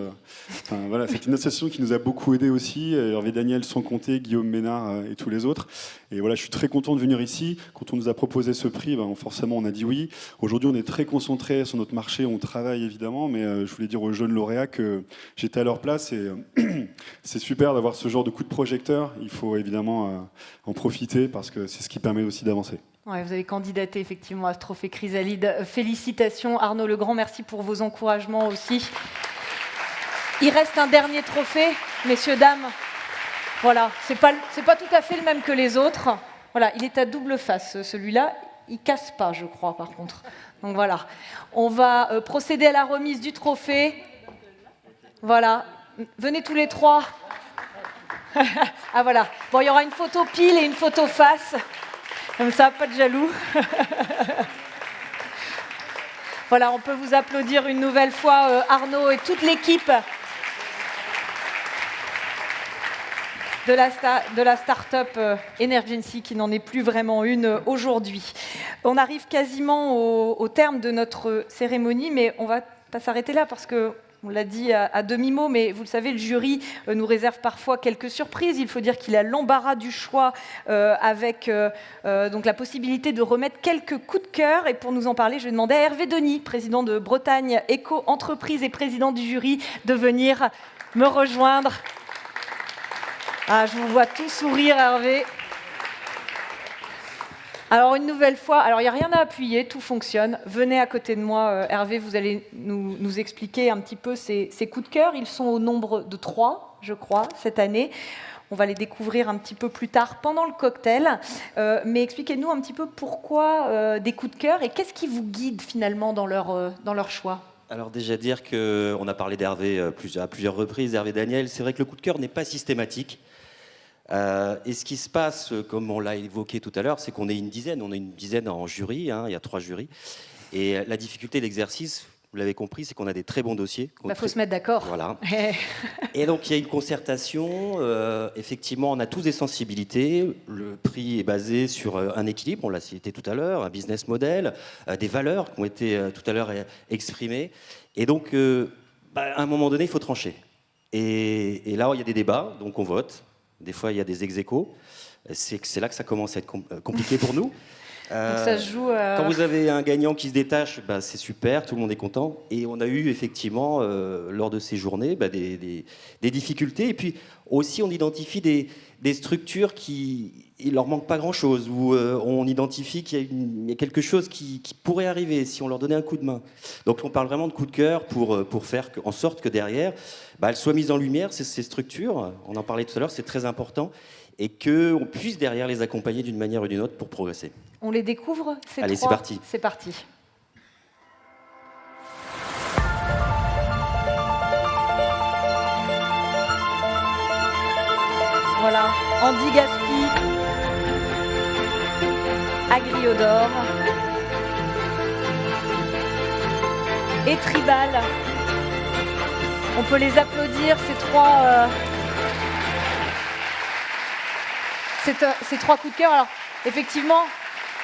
Voilà, c'est une association qui nous a beaucoup aidés aussi. Hervé Daniel, sans compter, Guillaume Ménard et tous les autres. Et voilà, je suis très content de venir ici. Quand on nous a proposé ce prix, forcément, on a dit oui. Aujourd'hui, on est très concentré sur notre marché. On travaille évidemment, mais je voulais dire aux jeunes lauréats que j'étais à leur place et c'est super d'avoir ce genre de coup de projecteur. Il faut évidemment en profiter parce que c'est ce qui permet aussi d'avancer. Ouais, vous avez candidaté effectivement à ce trophée Chrysalide. Félicitations Arnaud Legrand, merci pour vos encouragements aussi. Il reste un dernier trophée, messieurs, dames. Voilà, c'est pas tout à fait le même que les autres. Voilà, il est à double face celui-là. Il casse pas, je crois, par contre. Donc voilà, on va procéder à la remise du trophée. Voilà, venez tous les trois. Ah voilà, bon, il y aura une photo pile et une photo face. Comme ça, pas de jaloux. Voilà, on peut vous applaudir une nouvelle fois, Arnaud et toute l'équipe de la start-up Energency, qui n'en est plus vraiment une aujourd'hui. On arrive quasiment au terme de notre cérémonie, mais on ne va pas s'arrêter là parce que on l'a dit à demi-mot, mais vous le savez, le jury nous réserve parfois quelques surprises. Il faut dire qu'il a l'embarras du choix avec donc la possibilité de remettre quelques coups de cœur. Et pour nous en parler, je vais demander à Hervé Denis, président de Bretagne Éco-Entreprise et président du jury, de venir me rejoindre. Ah, je vous vois tous sourire, Hervé. Alors une nouvelle fois, il n'y a rien à appuyer, tout fonctionne. Venez à côté de moi, Hervé, vous allez nous expliquer un petit peu ces coups de cœur. Ils sont au nombre de 3, je crois, cette année. On va les découvrir un petit peu plus tard pendant le cocktail. Mais expliquez-nous un petit peu pourquoi des coups de cœur et qu'est-ce qui vous guide finalement dans leur choix. Alors déjà dire qu'on a parlé d'Hervé à plusieurs reprises, Hervé Daniel, c'est vrai que le coup de cœur n'est pas systématique. Et ce qui se passe, comme on l'a évoqué tout à l'heure, c'est qu'on est une dizaine. On est une dizaine en jury, il y a 3 jurys. Et la difficulté d'exercice, vous l'avez compris, c'est qu'on a des très bons dossiers. Il faut se mettre d'accord. Voilà. Et donc il y a une concertation. Effectivement, on a tous des sensibilités. Le prix est basé sur un équilibre, on l'a cité tout à l'heure, un business model, des valeurs qui ont été tout à l'heure exprimées. Et donc, à un moment donné, il faut trancher. Et là, il y a des débats, donc on vote. Des fois, il y a des ex-aequo. C'est là que ça commence à être compliqué pour nous. Donc ça se joue, Quand vous avez un gagnant qui se détache, c'est super, tout le monde est content. Et on a eu effectivement, lors de ces journées, des difficultés. Et puis aussi, on identifie des structures il leur manque pas grand-chose, où on identifie qu'il y a quelque chose qui pourrait arriver si on leur donnait un coup de main. Donc on parle vraiment de coup de cœur pour faire en sorte que derrière, elles soient mises en lumière, ces structures. On en parlait tout à l'heure, c'est très important. Et qu'on puisse derrière les accompagner d'une manière ou d'une autre pour progresser. On les découvre, ces Allez, 3. c'est parti. C'est parti. Voilà, Andy Gaspi, Agriodor et Tribal. On peut les applaudir, ces 3... Ces 3 coups de cœur. Alors, effectivement,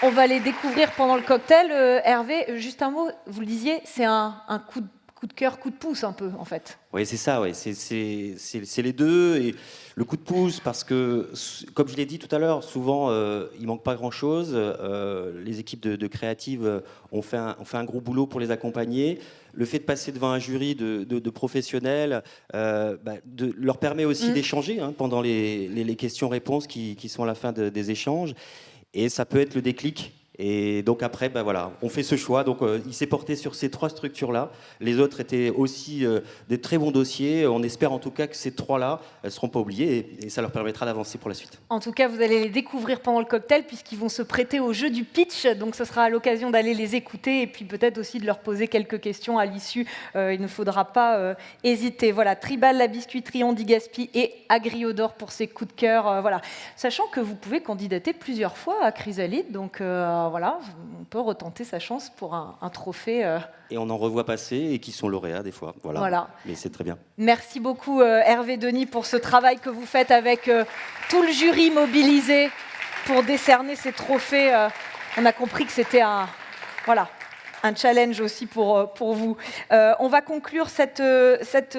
on va les découvrir pendant le cocktail. Hervé, juste un mot, vous le disiez, c'est un coup de cœur, coup de pouce un peu, en fait. Oui, c'est ça, ouais. C'est les deux. Et le coup de pouce, parce que, comme je l'ai dit tout à l'heure, souvent, il ne manque pas grand-chose. Les équipes de créatives ont fait un gros boulot pour les accompagner. Le fait de passer devant un jury de professionnels leur permet aussi d'échanger pendant les questions-réponses qui sont à la fin des échanges. Et ça peut être le déclic. Et donc après, on fait ce choix. Donc il s'est porté sur ces 3 structures-là. Les autres étaient aussi des très bons dossiers. On espère en tout cas que ces 3-là, elles ne seront pas oubliées et ça leur permettra d'avancer pour la suite. En tout cas, vous allez les découvrir pendant le cocktail puisqu'ils vont se prêter au jeu du pitch. Donc ce sera à l'occasion d'aller les écouter et puis peut-être aussi de leur poser quelques questions à l'issue. Il ne faudra pas hésiter. Voilà, Tribal, La Biscuiterie, Andy Gaspi et Agriodor pour ces coups de cœur. Voilà. Sachant que vous pouvez candidater plusieurs fois à Chrysalide. Donc voilà, on peut retenter sa chance pour un trophée. Et on en revoit passer et qui sont lauréats des fois. Voilà. Mais c'est très bien. Merci beaucoup Hervé Denis pour ce travail que vous faites avec tout le jury mobilisé pour décerner ces trophées. On a compris que c'était Voilà. Un challenge aussi pour vous. On va conclure cette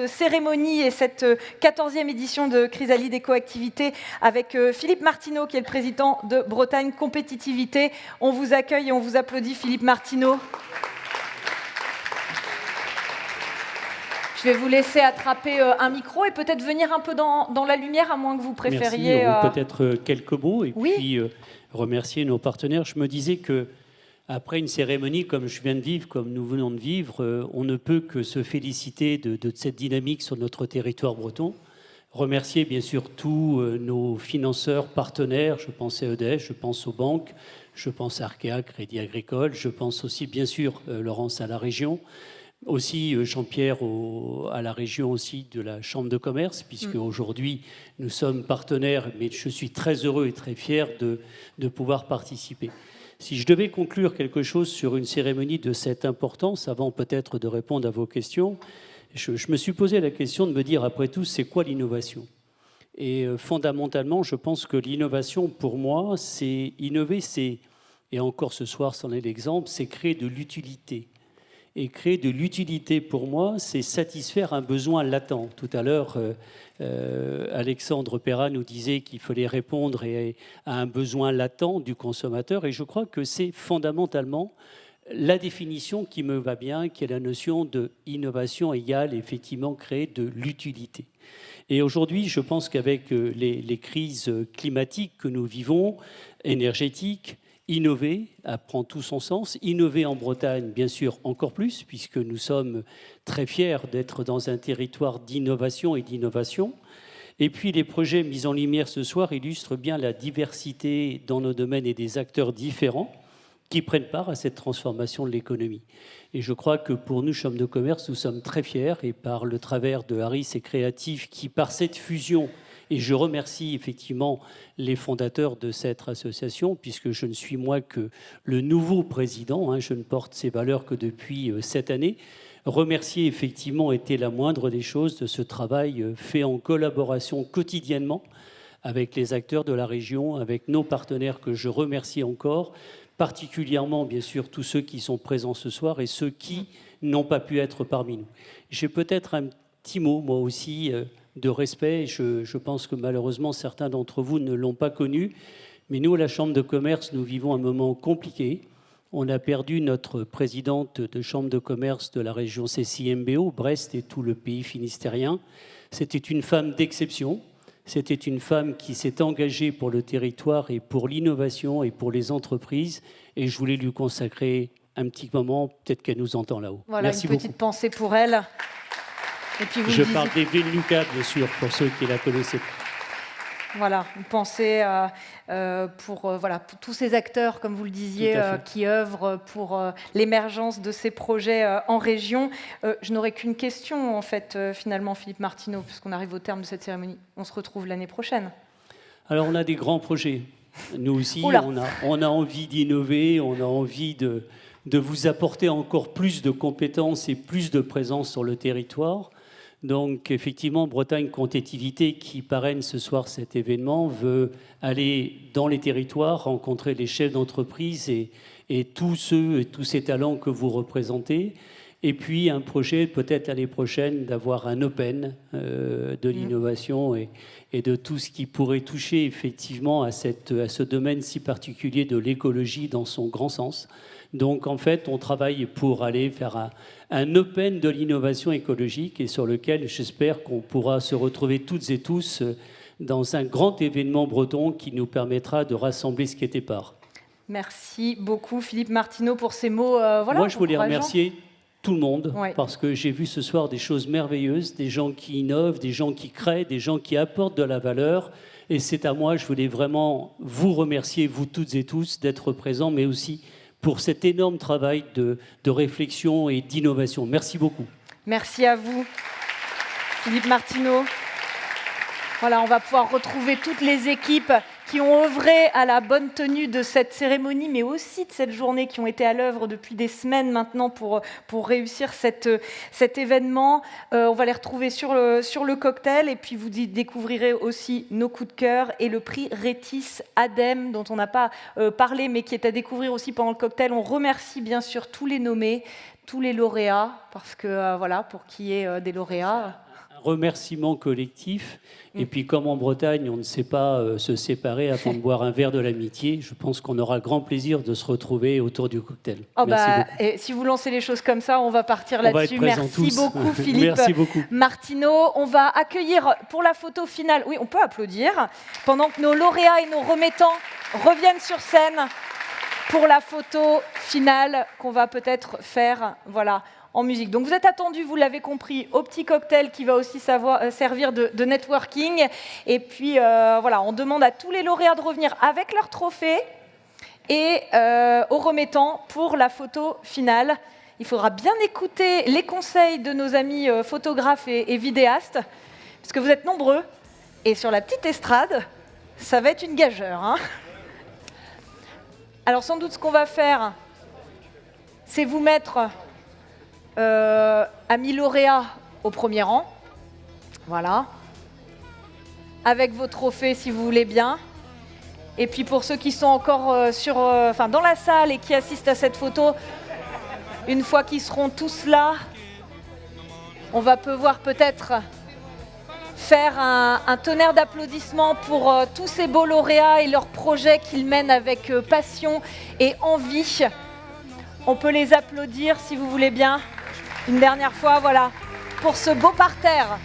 cérémonie et cette 14e édition de Chrysalide Écoactivité avec Philippe Martineau, qui est le président de Bretagne Compétitivité. On vous accueille et on vous applaudit, Philippe Martineau. Je vais vous laisser attraper un micro et peut-être venir un peu dans la lumière, à moins que vous préfériez... Merci. Peut-être quelques mots et puis remercier nos partenaires. Je me disais que après une cérémonie comme je viens de vivre, comme nous venons de vivre, on ne peut que se féliciter de cette dynamique sur notre territoire breton. Remercier bien sûr tous nos financeurs partenaires, je pense à EDF, je pense aux banques, je pense à Arkea, Crédit Agricole, je pense aussi bien sûr, Laurence, à la région, aussi Jean-Pierre à la région aussi de la Chambre de commerce, puisque aujourd'hui nous sommes partenaires, mais je suis très heureux et très fier de pouvoir participer. Si je devais conclure quelque chose sur une cérémonie de cette importance, avant peut-être de répondre à vos questions, je me suis posé la question de me dire, après tout, c'est quoi l'innovation ? Et fondamentalement, je pense que l'innovation, pour moi, c'est innover, et encore ce soir, c'en est l'exemple, c'est créer de l'utilité. Et créer de l'utilité, pour moi, c'est satisfaire un besoin latent. Tout à l'heure, Alexandre Perra nous disait qu'il fallait répondre à un besoin latent du consommateur. Et je crois que c'est fondamentalement la définition qui me va bien, qui est la notion d'innovation égale, effectivement, créer de l'utilité. Et aujourd'hui, je pense qu'avec les crises climatiques que nous vivons, énergétiques, innover prend tout son sens. Innover en Bretagne, bien sûr, encore plus, puisque nous sommes très fiers d'être dans un territoire d'innovation et d'innovation. Et puis, les projets mis en lumière ce soir illustrent bien la diversité dans nos domaines et des acteurs différents qui prennent part à cette transformation de l'économie. Et je crois que pour nous, Chambre de commerce, nous sommes très fiers, et par le travers de Harris et Créatif, qui, par cette fusion, et je remercie effectivement les fondateurs de cette association, puisque je ne suis moi que le nouveau président, je ne porte ces valeurs que depuis cette année. Remercier effectivement était la moindre des choses de ce travail fait en collaboration quotidiennement avec les acteurs de la région, avec nos partenaires que je remercie encore, particulièrement bien sûr tous ceux qui sont présents ce soir et ceux qui n'ont pas pu être parmi nous. J'ai peut-être un petit mot, moi aussi, de respect. Je pense que malheureusement, certains d'entre vous ne l'ont pas connu. Mais nous, à la Chambre de commerce, nous vivons un moment compliqué. On a perdu notre présidente de Chambre de commerce de la région CCMBO, Brest et tout le pays finistérien. C'était une femme d'exception. C'était une femme qui s'est engagée pour le territoire et pour l'innovation et pour les entreprises. Et je voulais lui consacrer un petit moment. Peut-être qu'elle nous entend là-haut. Voilà, merci une petite beaucoup. Pensée pour elle. Et puis vous Je parle d'Evelyne Lucas, bien sûr, pour ceux qui la connaissaient. Voilà, une pensée pour tous ces acteurs, comme vous le disiez, qui œuvrent pour l'émergence de ces projets en région. Je n'aurai qu'une question, en fait, finalement, Philippe Martineau, puisqu'on arrive au terme de cette cérémonie. On se retrouve l'année prochaine. Alors, on a des grands projets. Nous aussi, on a envie d'innover, on a envie de vous apporter encore plus de compétences et plus de présence sur le territoire. Donc, effectivement, Bretagne Compétitivité, qui parraine ce soir cet événement, veut aller dans les territoires, rencontrer les chefs d'entreprise et tous ces talents que vous représentez. Et puis, un projet, peut-être l'année prochaine, d'avoir un Open de l'innovation et de tout ce qui pourrait toucher effectivement à ce domaine si particulier de l'écologie dans son grand sens. Donc, en fait, on travaille pour aller faire un Open de l'innovation écologique et sur lequel j'espère qu'on pourra se retrouver toutes et tous dans un grand événement breton qui nous permettra de rassembler ce qui était part. Merci beaucoup, Philippe Martineau, pour ces mots. Moi, je voulais remercier tout le monde, Ouais. parce que j'ai vu ce soir des choses merveilleuses, des gens qui innovent, des gens qui créent, des gens qui apportent de la valeur. Et c'est à moi, je voulais vraiment vous remercier, vous toutes et tous, d'être présents, mais aussi pour cet énorme travail de réflexion et d'innovation. Merci beaucoup. Merci à vous, Philippe Martineau. Voilà, on va pouvoir retrouver toutes les équipes qui ont œuvré à la bonne tenue de cette cérémonie, mais aussi de cette journée, qui ont été à l'œuvre depuis des semaines maintenant pour réussir cet événement. On va les retrouver sur le cocktail, et puis vous découvrirez aussi nos coups de cœur et le prix Rétis ADEME, dont on n'a pas parlé, mais qui est à découvrir aussi pendant le cocktail. On remercie bien sûr tous les nommés, tous les lauréats, parce que voilà, pour qu'il y ait des lauréats. Un remerciement collectif. Et puis, comme en Bretagne, on ne sait pas se séparer avant de boire un verre de l'amitié, je pense qu'on aura grand plaisir de se retrouver autour du cocktail. Merci beaucoup. Et si vous lancez les choses comme ça, on va partir là-dessus. Merci beaucoup, Philippe Merci beaucoup. Martineau. On va accueillir pour la photo finale, oui, on peut applaudir, pendant que nos lauréats et nos remettants reviennent sur scène pour la photo finale qu'on va peut-être faire, voilà, en musique. Donc vous êtes attendus, vous l'avez compris, au petit cocktail qui va aussi servir de networking. Et puis voilà, on demande à tous les lauréats de revenir avec leur trophée et aux remettants pour la photo finale. Il faudra bien écouter les conseils de nos amis photographes et vidéastes, parce que vous êtes nombreux. Et sur la petite estrade, ça va être une gageure, hein. Alors sans doute ce qu'on va faire, c'est vous mettre amis lauréats au premier rang. Voilà. Avec vos trophées si vous voulez bien. Et puis pour ceux qui sont encore dans la salle et qui assistent à cette photo, une fois qu'ils seront tous là, on va pouvoir peut-être faire un tonnerre d'applaudissements pour tous ces beaux lauréats et leurs projets qu'ils mènent avec passion et envie. On peut les applaudir si vous voulez bien. Une dernière fois, voilà, pour ce beau parterre.